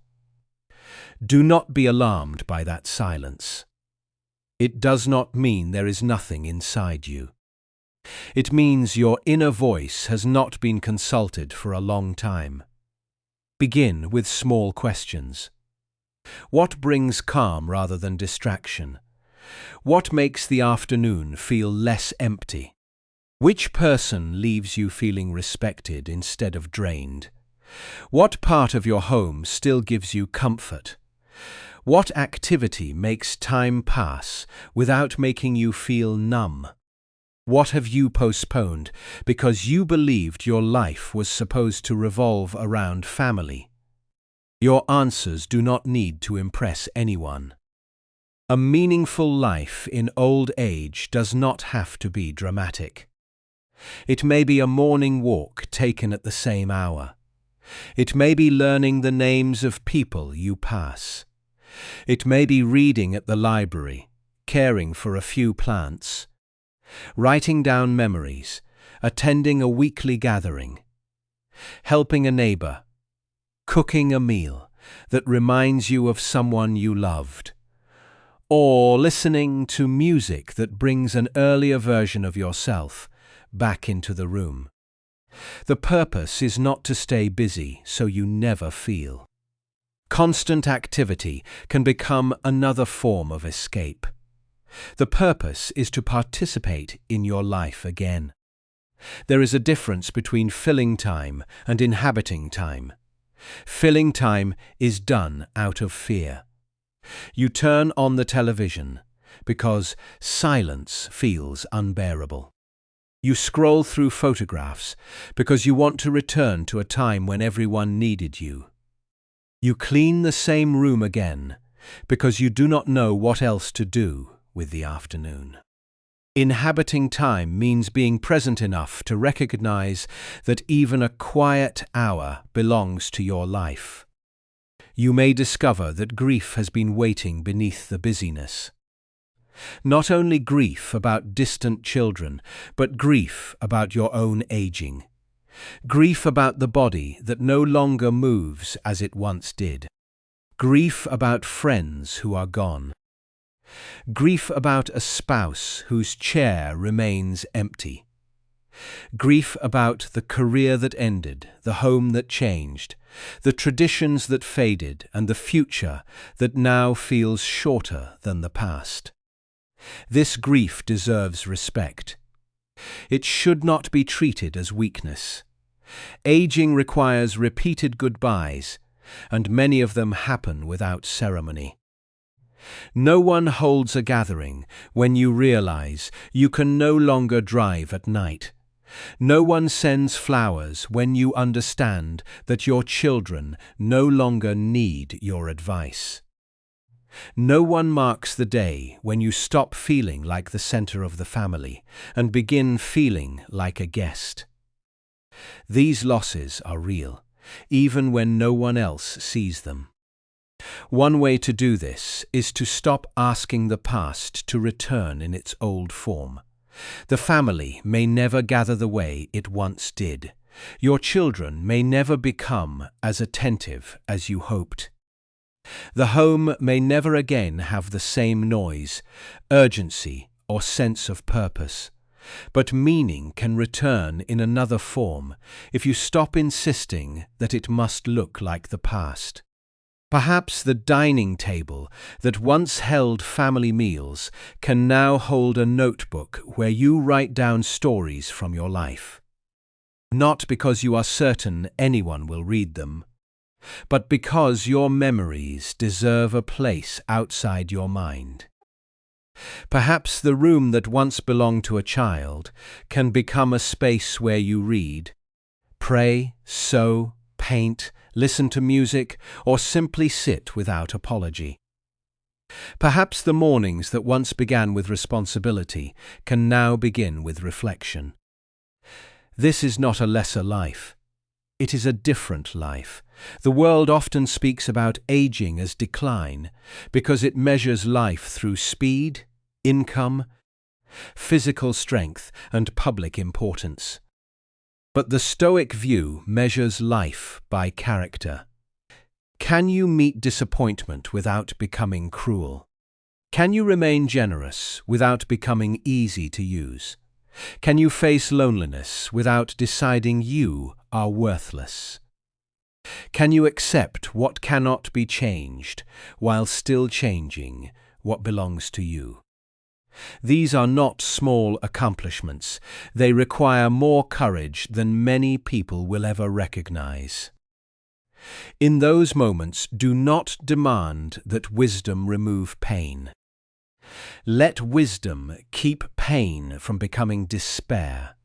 Do not be alarmed by that silence. It does not mean there is nothing inside you. It means your inner voice has not been consulted for a long time. Begin with small questions. What brings calm rather than distraction? What makes the afternoon feel less empty? Which person leaves you feeling respected instead of drained? What part of your home still gives you comfort? What activity makes time pass without making you feel numb? What have you postponed because you believed your life was supposed to revolve around family? Your answers do not need to impress anyone. A meaningful life in old age does not have to be dramatic. It may be a morning walk taken at the same hour. It may be learning the names of people you pass. It may be reading at the library, caring for a few plants, writing down memories, attending a weekly gathering, helping a neighbor, cooking a meal that reminds you of someone you loved, or listening to music that brings an earlier version of yourself back into the room. The purpose is not to stay busy so you never feel. Constant activity can become another form of escape. The purpose is to participate in your life again. There is a difference between filling time and inhabiting time. Filling time is done out of fear. You turn on the television because silence feels unbearable. You scroll through photographs because you want to return to a time when everyone needed you. You clean the same room again because you do not know what else to do with the afternoon. Inhabiting time means being present enough to recognize that even a quiet hour belongs to your life. You may discover that grief has been waiting beneath the busyness. Not only grief about distant children, but grief about your own aging. Grief about the body that no longer moves as it once did. Grief about friends who are gone. Grief about a spouse whose chair remains empty. Grief about the career that ended, the home that changed, the traditions that faded, and the future that now feels shorter than the past. This grief deserves respect. It should not be treated as weakness. Aging requires repeated goodbyes, and many of them happen without ceremony. No one holds a gathering when you realize you can no longer drive at night. No one sends flowers when you understand that your children no longer need your advice. No one marks the day when you stop feeling like the center of the family and begin feeling like a guest. These losses are real, even when no one else sees them. One way to do this is to stop asking the past to return in its old form. The family may never gather the way it once did. Your children may never become as attentive as you hoped. The home may never again have the same noise, urgency, or sense of purpose. But meaning can return in another form if you stop insisting that it must look like the past. Perhaps the dining table that once held family meals can now hold a notebook where you write down stories from your life. Not because you are certain anyone will read them, but because your memories deserve a place outside your mind. Perhaps the room that once belonged to a child can become a space where you read, pray, sew, paint, listen to music, or simply sit without apology. Perhaps the mornings that once began with responsibility can now begin with reflection. This is not a lesser life. It is a different life. The world often speaks about aging as decline because it measures life through speed, income, physical strength, and public importance. But the Stoic view measures life by character. Can you meet disappointment without becoming cruel? Can you remain generous without becoming easy to use? Can you face loneliness without deciding you are worthless? Can you accept what cannot be changed while still changing what belongs to you? These are not small accomplishments. They require more courage than many people will ever recognize. In those moments, do not demand that wisdom remove pain. Let wisdom keep pain from becoming despair.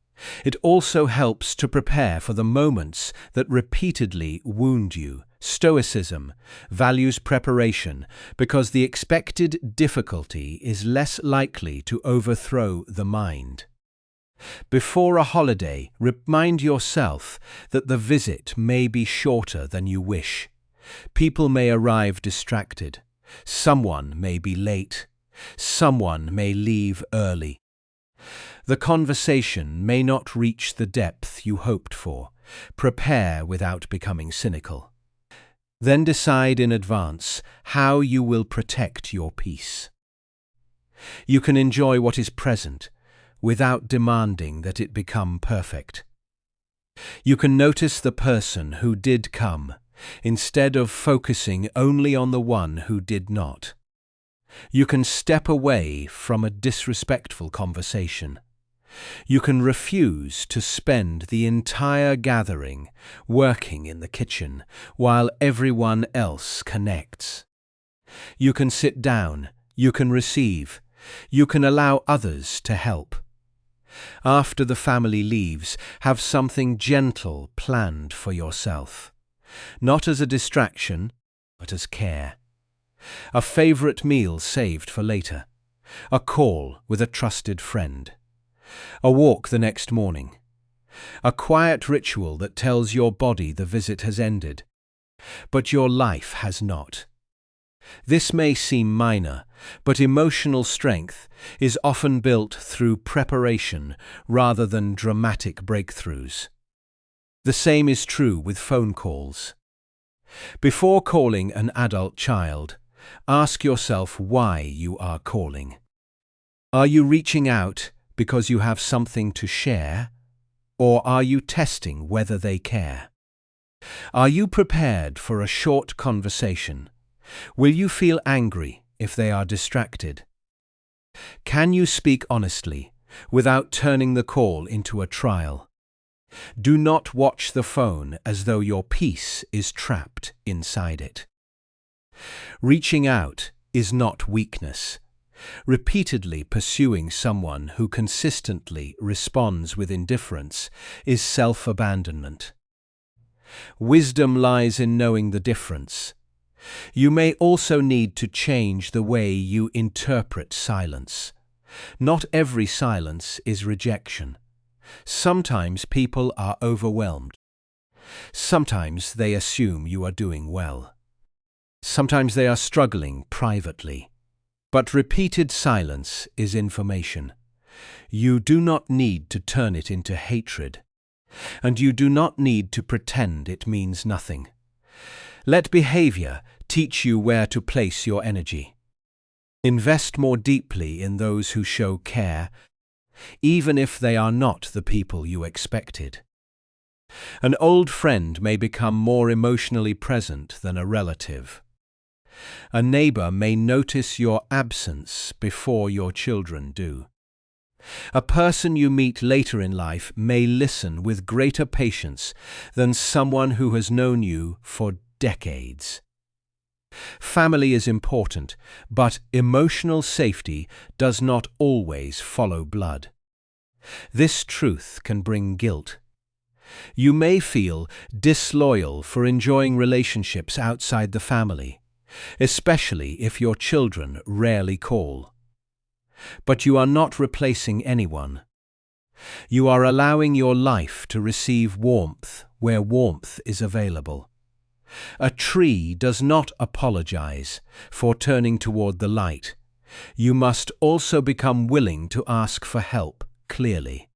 It also helps to prepare for the moments that repeatedly wound you. Stoicism values preparation because the expected difficulty is less likely to overthrow the mind. Before a holiday, remind yourself that the visit may be shorter than you wish. People may arrive distracted. Someone may be late. Someone may leave early. The conversation may not reach the depth you hoped for. Prepare without becoming cynical. Then decide in advance how you will protect your peace. You can enjoy what is present without demanding that it become perfect. You can notice the person who did come instead of focusing only on the one who did not. You can step away from a disrespectful conversation. You can refuse to spend the entire gathering working in the kitchen while everyone else connects. You can sit down. You can receive. You can allow others to help. After the family leaves, have something gentle planned for yourself. Not as a distraction, but as care. A favorite meal saved for later. A call with a trusted friend. A walk the next morning. A quiet ritual that tells your body the visit has ended, but your life has not. This may seem minor, but emotional strength is often built through preparation rather than dramatic breakthroughs. The same is true with phone calls. Before calling an adult child, ask yourself why you are calling. Are you reaching out because you have something to share, or are you testing whether they care? Are you prepared for a short conversation? Will you feel angry if they are distracted? Can you speak honestly without turning the call into a trial? Do not watch the phone as though your peace is trapped inside it. Reaching out is not weakness. Repeatedly pursuing someone who consistently responds with indifference is self-abandonment. Wisdom lies in knowing the difference. You may also need to change the way you interpret silence. Not every silence is rejection. Sometimes people are overwhelmed. Sometimes they assume you are doing well. Sometimes they are struggling privately. But repeated silence is information. You do not need to turn it into hatred, and you do not need to pretend it means nothing. Let behavior teach you where to place your energy. Invest more deeply in those who show care, even if they are not the people you expected. An old friend may become more emotionally present than a relative. A neighbor may notice your absence before your children do. A person you meet later in life may listen with greater patience than someone who has known you for decades. Family is important, but emotional safety does not always follow blood. This truth can bring guilt. You may feel disloyal for enjoying relationships outside the family. especially if your children rarely call. But you are not replacing anyone. You are allowing your life to receive warmth where warmth is available. A tree does not apologize for turning toward the light. You must also become willing to ask for help clearly.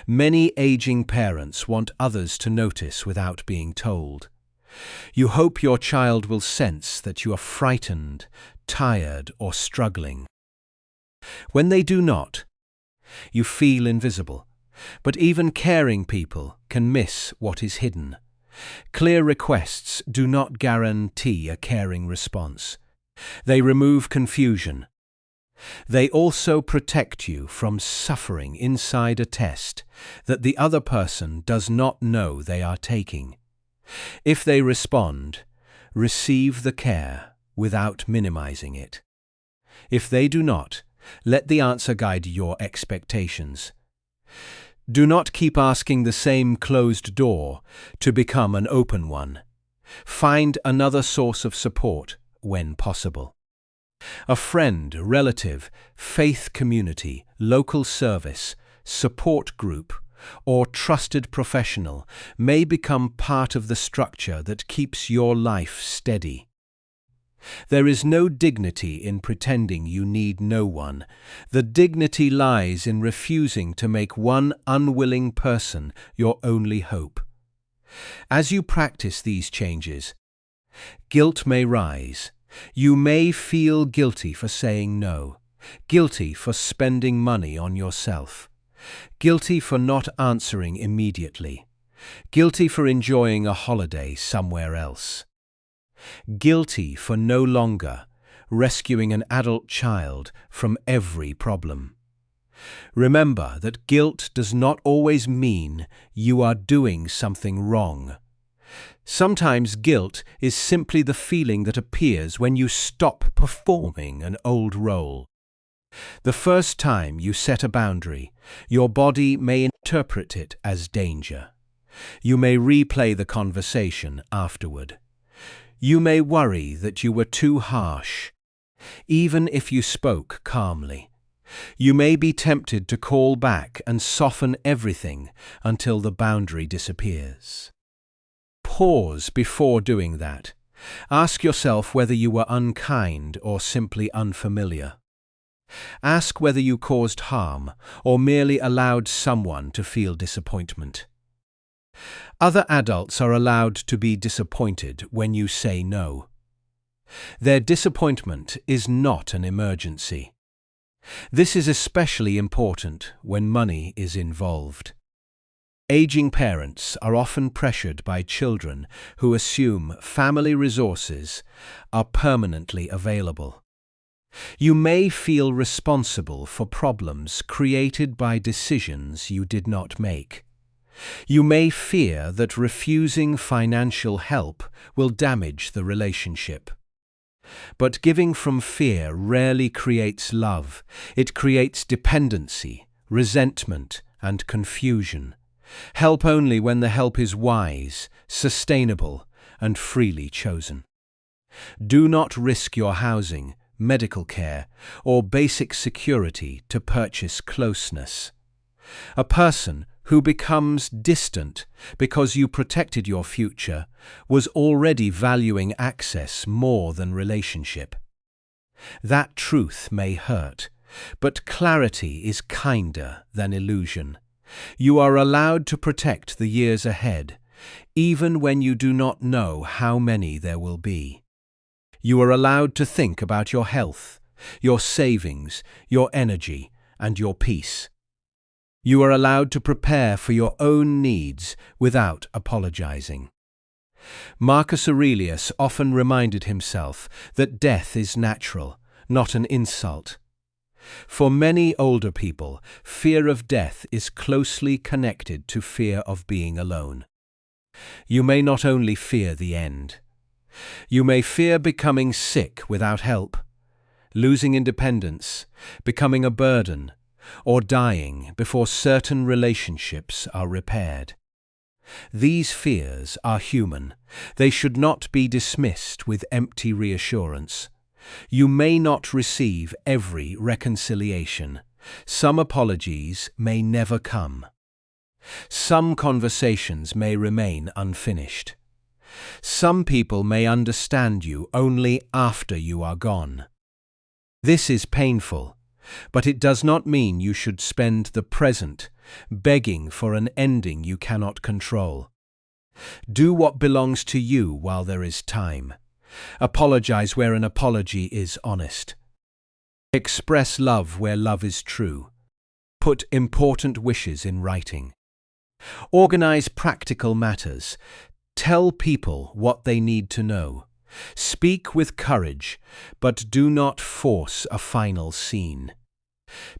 Many aging parents want others to notice without being told. You hope your child will sense that you are frightened, tired, or struggling. When they do not, you feel invisible. But even caring people can miss what is hidden. Clear requests do not guarantee a caring response. They remove confusion. They also protect you from suffering inside a test that the other person does not know they are taking. If they respond, receive the care without minimizing it. If they do not, let the answer guide your expectations. Do not keep asking the same closed door to become an open one. Find another source of support when possible. A friend, relative, faith community, local service, support group, or trusted professional may become part of the structure that keeps your life steady. There is no dignity in pretending you need no one. The dignity lies in refusing to make one unwilling person your only hope. As you practice these changes, guilt may rise. You may feel guilty for saying no, guilty for spending money on yourself, guilty for not answering immediately, guilty for enjoying a holiday somewhere else, guilty for no longer rescuing an adult child from every problem. Remember that guilt does not always mean you are doing something wrong. Sometimes guilt is simply the feeling that appears when you stop performing an old role. The first time you set a boundary, your body may interpret it as danger. You may replay the conversation afterward. You may worry that you were too harsh, even if you spoke calmly. You may be tempted to call back and soften everything until the boundary disappears. Pause before doing that. Ask yourself whether you were unkind or simply unfamiliar. Ask whether you caused harm or merely allowed someone to feel disappointment. Other adults are allowed to be disappointed when you say no. Their disappointment is not an emergency. This is especially important when money is involved. Aging parents are often pressured by children who assume family resources are permanently available. You may feel responsible for problems created by decisions you did not make. You may fear that refusing financial help will damage the relationship. But giving from fear rarely creates love. It creates dependency, resentment, and confusion. Help only when the help is wise, sustainable, and freely chosen. Do not risk your housing, medical care, or basic security to purchase closeness. A person who becomes distant because you protected your future was already valuing access more than relationship. That truth may hurt, but clarity is kinder than illusion. You are allowed to protect the years ahead, even when you do not know how many there will be. You are allowed to think about your health, your savings, your energy, and your peace. You are allowed to prepare for your own needs without apologizing. Marcus Aurelius often reminded himself that death is natural, not an insult. For many older people, fear of death is closely connected to fear of being alone. You may not only fear the end. You may fear becoming sick without help, losing independence, becoming a burden, or dying before certain relationships are repaired. These fears are human. They should not be dismissed with empty reassurance. You may not receive every reconciliation. Some apologies may never come. Some conversations may remain unfinished. Some people may understand you only after you are gone. This is painful, but it does not mean you should spend the present begging for an ending you cannot control. Do what belongs to you while there is time. Apologize where an apology is honest. Express love where love is true. Put important wishes in writing. Organize practical matters. Tell people what they need to know. Speak with courage, but do not force a final scene.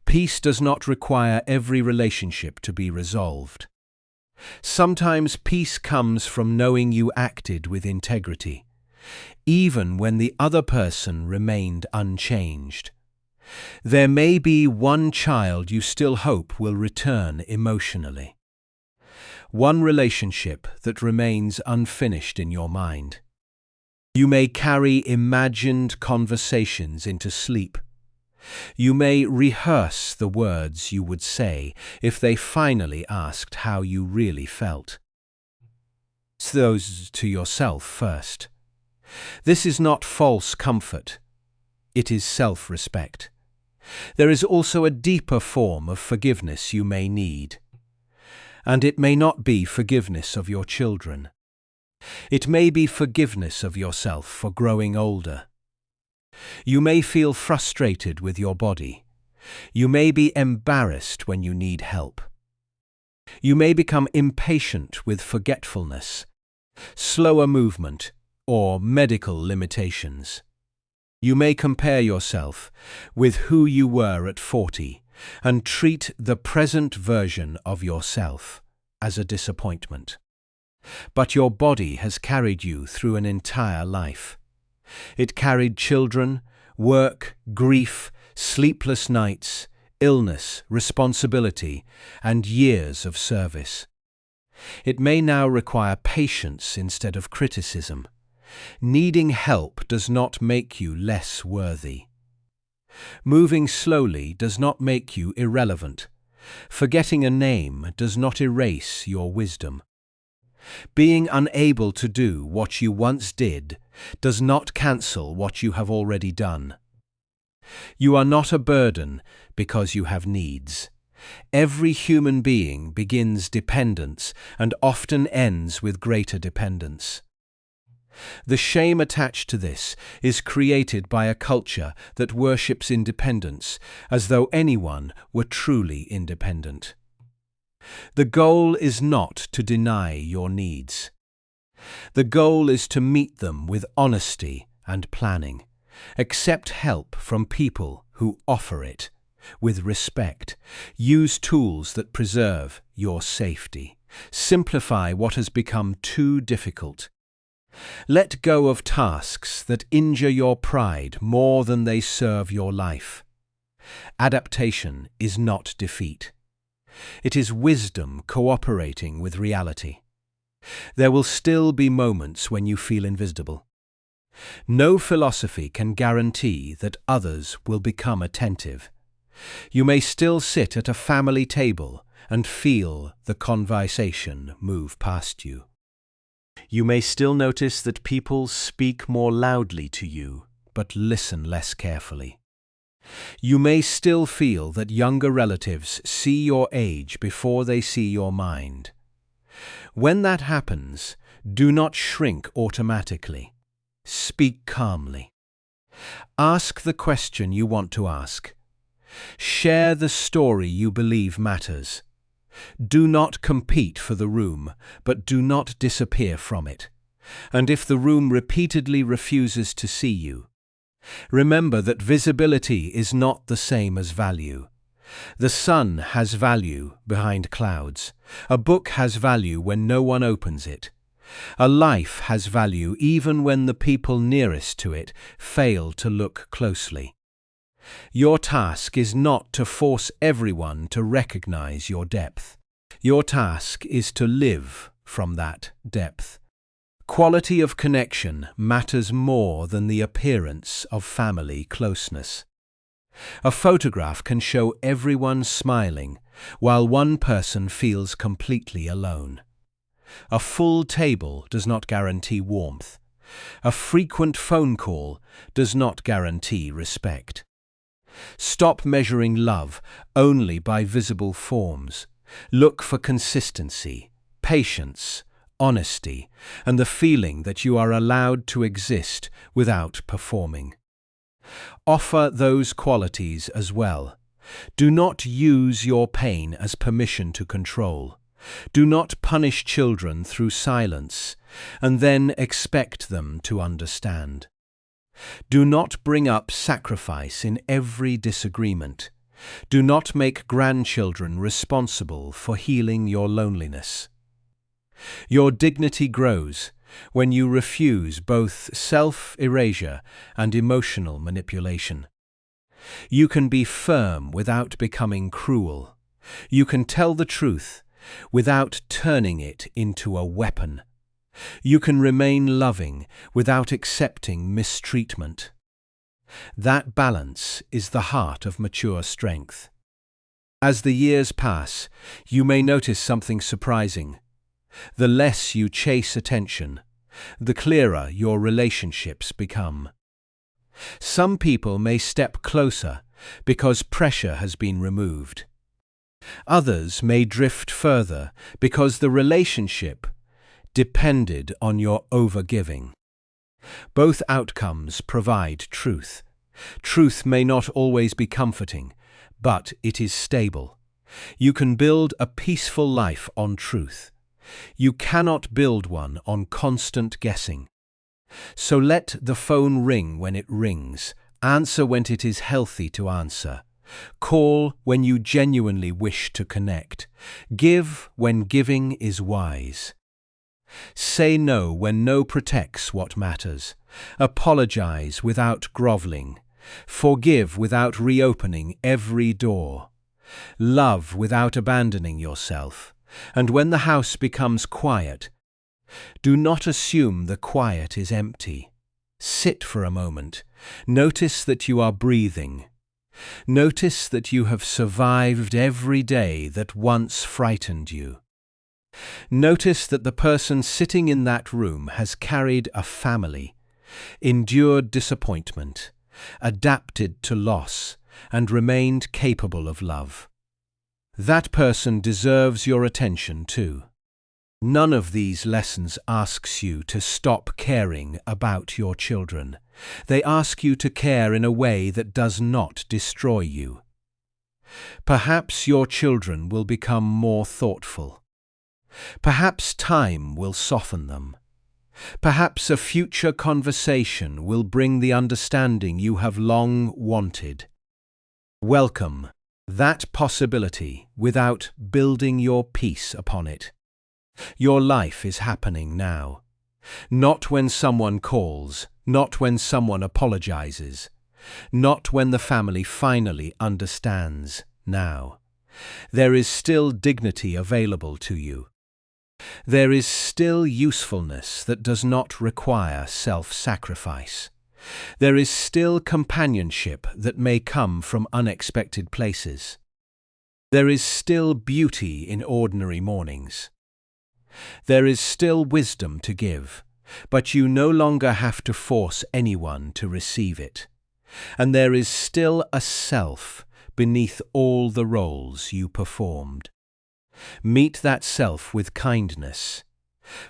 Peace does not require every relationship to be resolved. Sometimes peace comes from knowing you acted with integrity, even when the other person remained unchanged. There may be one child you still hope will return emotionally. One relationship that remains unfinished in your mind. You may carry imagined conversations into sleep. You may rehearse the words you would say if they finally asked how you really felt. Those to yourself first. This is not false comfort. It is self-respect. There is also a deeper form of forgiveness you may need. And it may not be forgiveness of your children. It may be forgiveness of yourself for growing older. You may feel frustrated with your body. You may be embarrassed when you need help. You may become impatient with forgetfulness, slower movement, or medical limitations. You may compare yourself with who you were at 40 and treat the present version of yourself as a disappointment. But your body has carried you through an entire life. It carried children, work, grief, sleepless nights, illness, responsibility, and years of service. It may now require patience instead of criticism. Needing help does not make you less worthy. Moving slowly does not make you irrelevant. Forgetting a name does not erase your wisdom. Being unable to do what you once did does not cancel what you have already done. You are not a burden because you have needs. Every human being begins dependence and often ends with greater dependence. The shame attached to this is created by a culture that worships independence as though anyone were truly independent. The goal is not to deny your needs. The goal is to meet them with honesty and planning. Accept help from people who offer it with respect. Use tools that preserve your safety. Simplify what has become too difficult. Let go of tasks that injure your pride more than they serve your life. Adaptation is not defeat. It is wisdom cooperating with reality. There will still be moments when you feel invisible. No philosophy can guarantee that others will become attentive. You may still sit at a family table and feel the conversation move past you. You may still notice that people speak more loudly to you, but listen less carefully. You may still feel that younger relatives see your age before they see your mind. When that happens, do not shrink automatically. Speak calmly. Ask the question you want to ask. Share the story you believe matters. Do not compete for the room, but do not disappear from it. And if the room repeatedly refuses to see you, remember that visibility is not the same as value. The sun has value behind clouds. A book has value when no one opens it. A life has value even when the people nearest to it fail to look closely. Your task is not to force everyone to recognize your depth. Your task is to live from that depth. Quality of connection matters more than the appearance of family closeness. A photograph can show everyone smiling, while one person feels completely alone. A full table does not guarantee warmth. A frequent phone call does not guarantee respect. Stop measuring love only by visible forms. Look for consistency, patience, honesty, and the feeling that you are allowed to exist without performing. Offer those qualities as well. Do not use your pain as permission to control. Do not punish children through silence, and then expect them to understand. Do not bring up sacrifice in every disagreement. Do not make grandchildren responsible for healing your loneliness. Your dignity grows when you refuse both self-erasure and emotional manipulation. You can be firm without becoming cruel. You can tell the truth without turning it into a weapon. You can remain loving without accepting mistreatment. That balance is the heart of mature strength. As the years pass, you may notice something surprising. The less you chase attention, the clearer your relationships become. Some people may step closer because pressure has been removed. Others may drift further because the relationship depended on your overgiving. Both outcomes provide truth. Truth may not always be comforting, but it is stable. You can build a peaceful life on truth. You cannot build one on constant guessing. So let the phone ring when it rings. Answer when it is healthy to answer. Call when you genuinely wish to connect. Give when giving is wise. Say no when no protects what matters. Apologize without groveling. Forgive without reopening every door. Love without abandoning yourself. And when the house becomes quiet, do not assume the quiet is empty. Sit for a moment. Notice that you are breathing. Notice that you have survived every day that once frightened you. Notice that the person sitting in that room has carried a family, endured disappointment, adapted to loss, and remained capable of love. That person deserves your attention too. None of these lessons asks you to stop caring about your children. They ask you to care in a way that does not destroy you. Perhaps your children will become more thoughtful. Perhaps time will soften them. Perhaps a future conversation will bring the understanding you have long wanted. Welcome that possibility without building your peace upon it. Your life is happening now. Not when someone calls, not when someone apologizes, not when the family finally understands. Now, there is still dignity available to you. There is still usefulness that does not require self-sacrifice. There is still companionship that may come from unexpected places. There is still beauty in ordinary mornings. There is still wisdom to give, but you no longer have to force anyone to receive it. And there is still a self beneath all the roles you performed. Meet that self with kindness.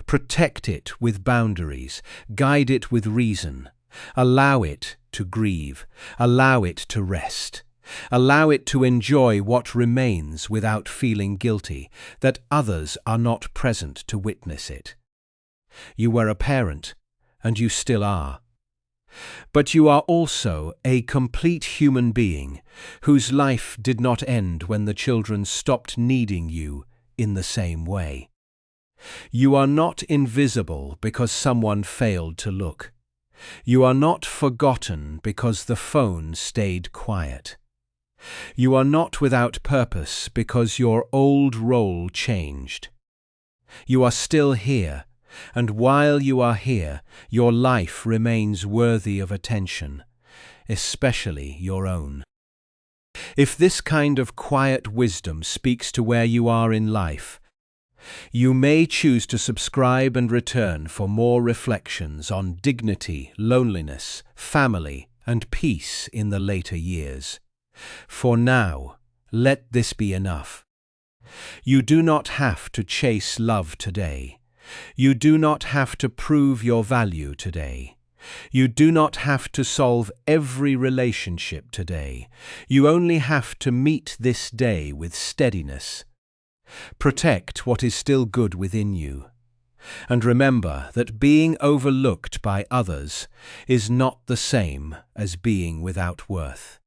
Protect it with boundaries. Guide it with reason. Allow it to grieve. Allow it to rest. Allow it to enjoy what remains without feeling guilty that others are not present to witness it. You were a parent, and you still are. But you are also a complete human being whose life did not end when the children stopped needing you in the same way. You are not invisible because someone failed to look. You are not forgotten because the phone stayed quiet. You are not without purpose because your old role changed. You are still here, and while you are here, your life remains worthy of attention, especially your own. If this kind of quiet wisdom speaks to where you are in life, you may choose to subscribe and return for more reflections on dignity, loneliness, family, and peace in the later years. For now, let this be enough. You do not have to chase love today. You do not have to prove your value today. You do not have to solve every relationship today. You only have to meet this day with steadiness. Protect what is still good within you. And remember that being overlooked by others is not the same as being without worth.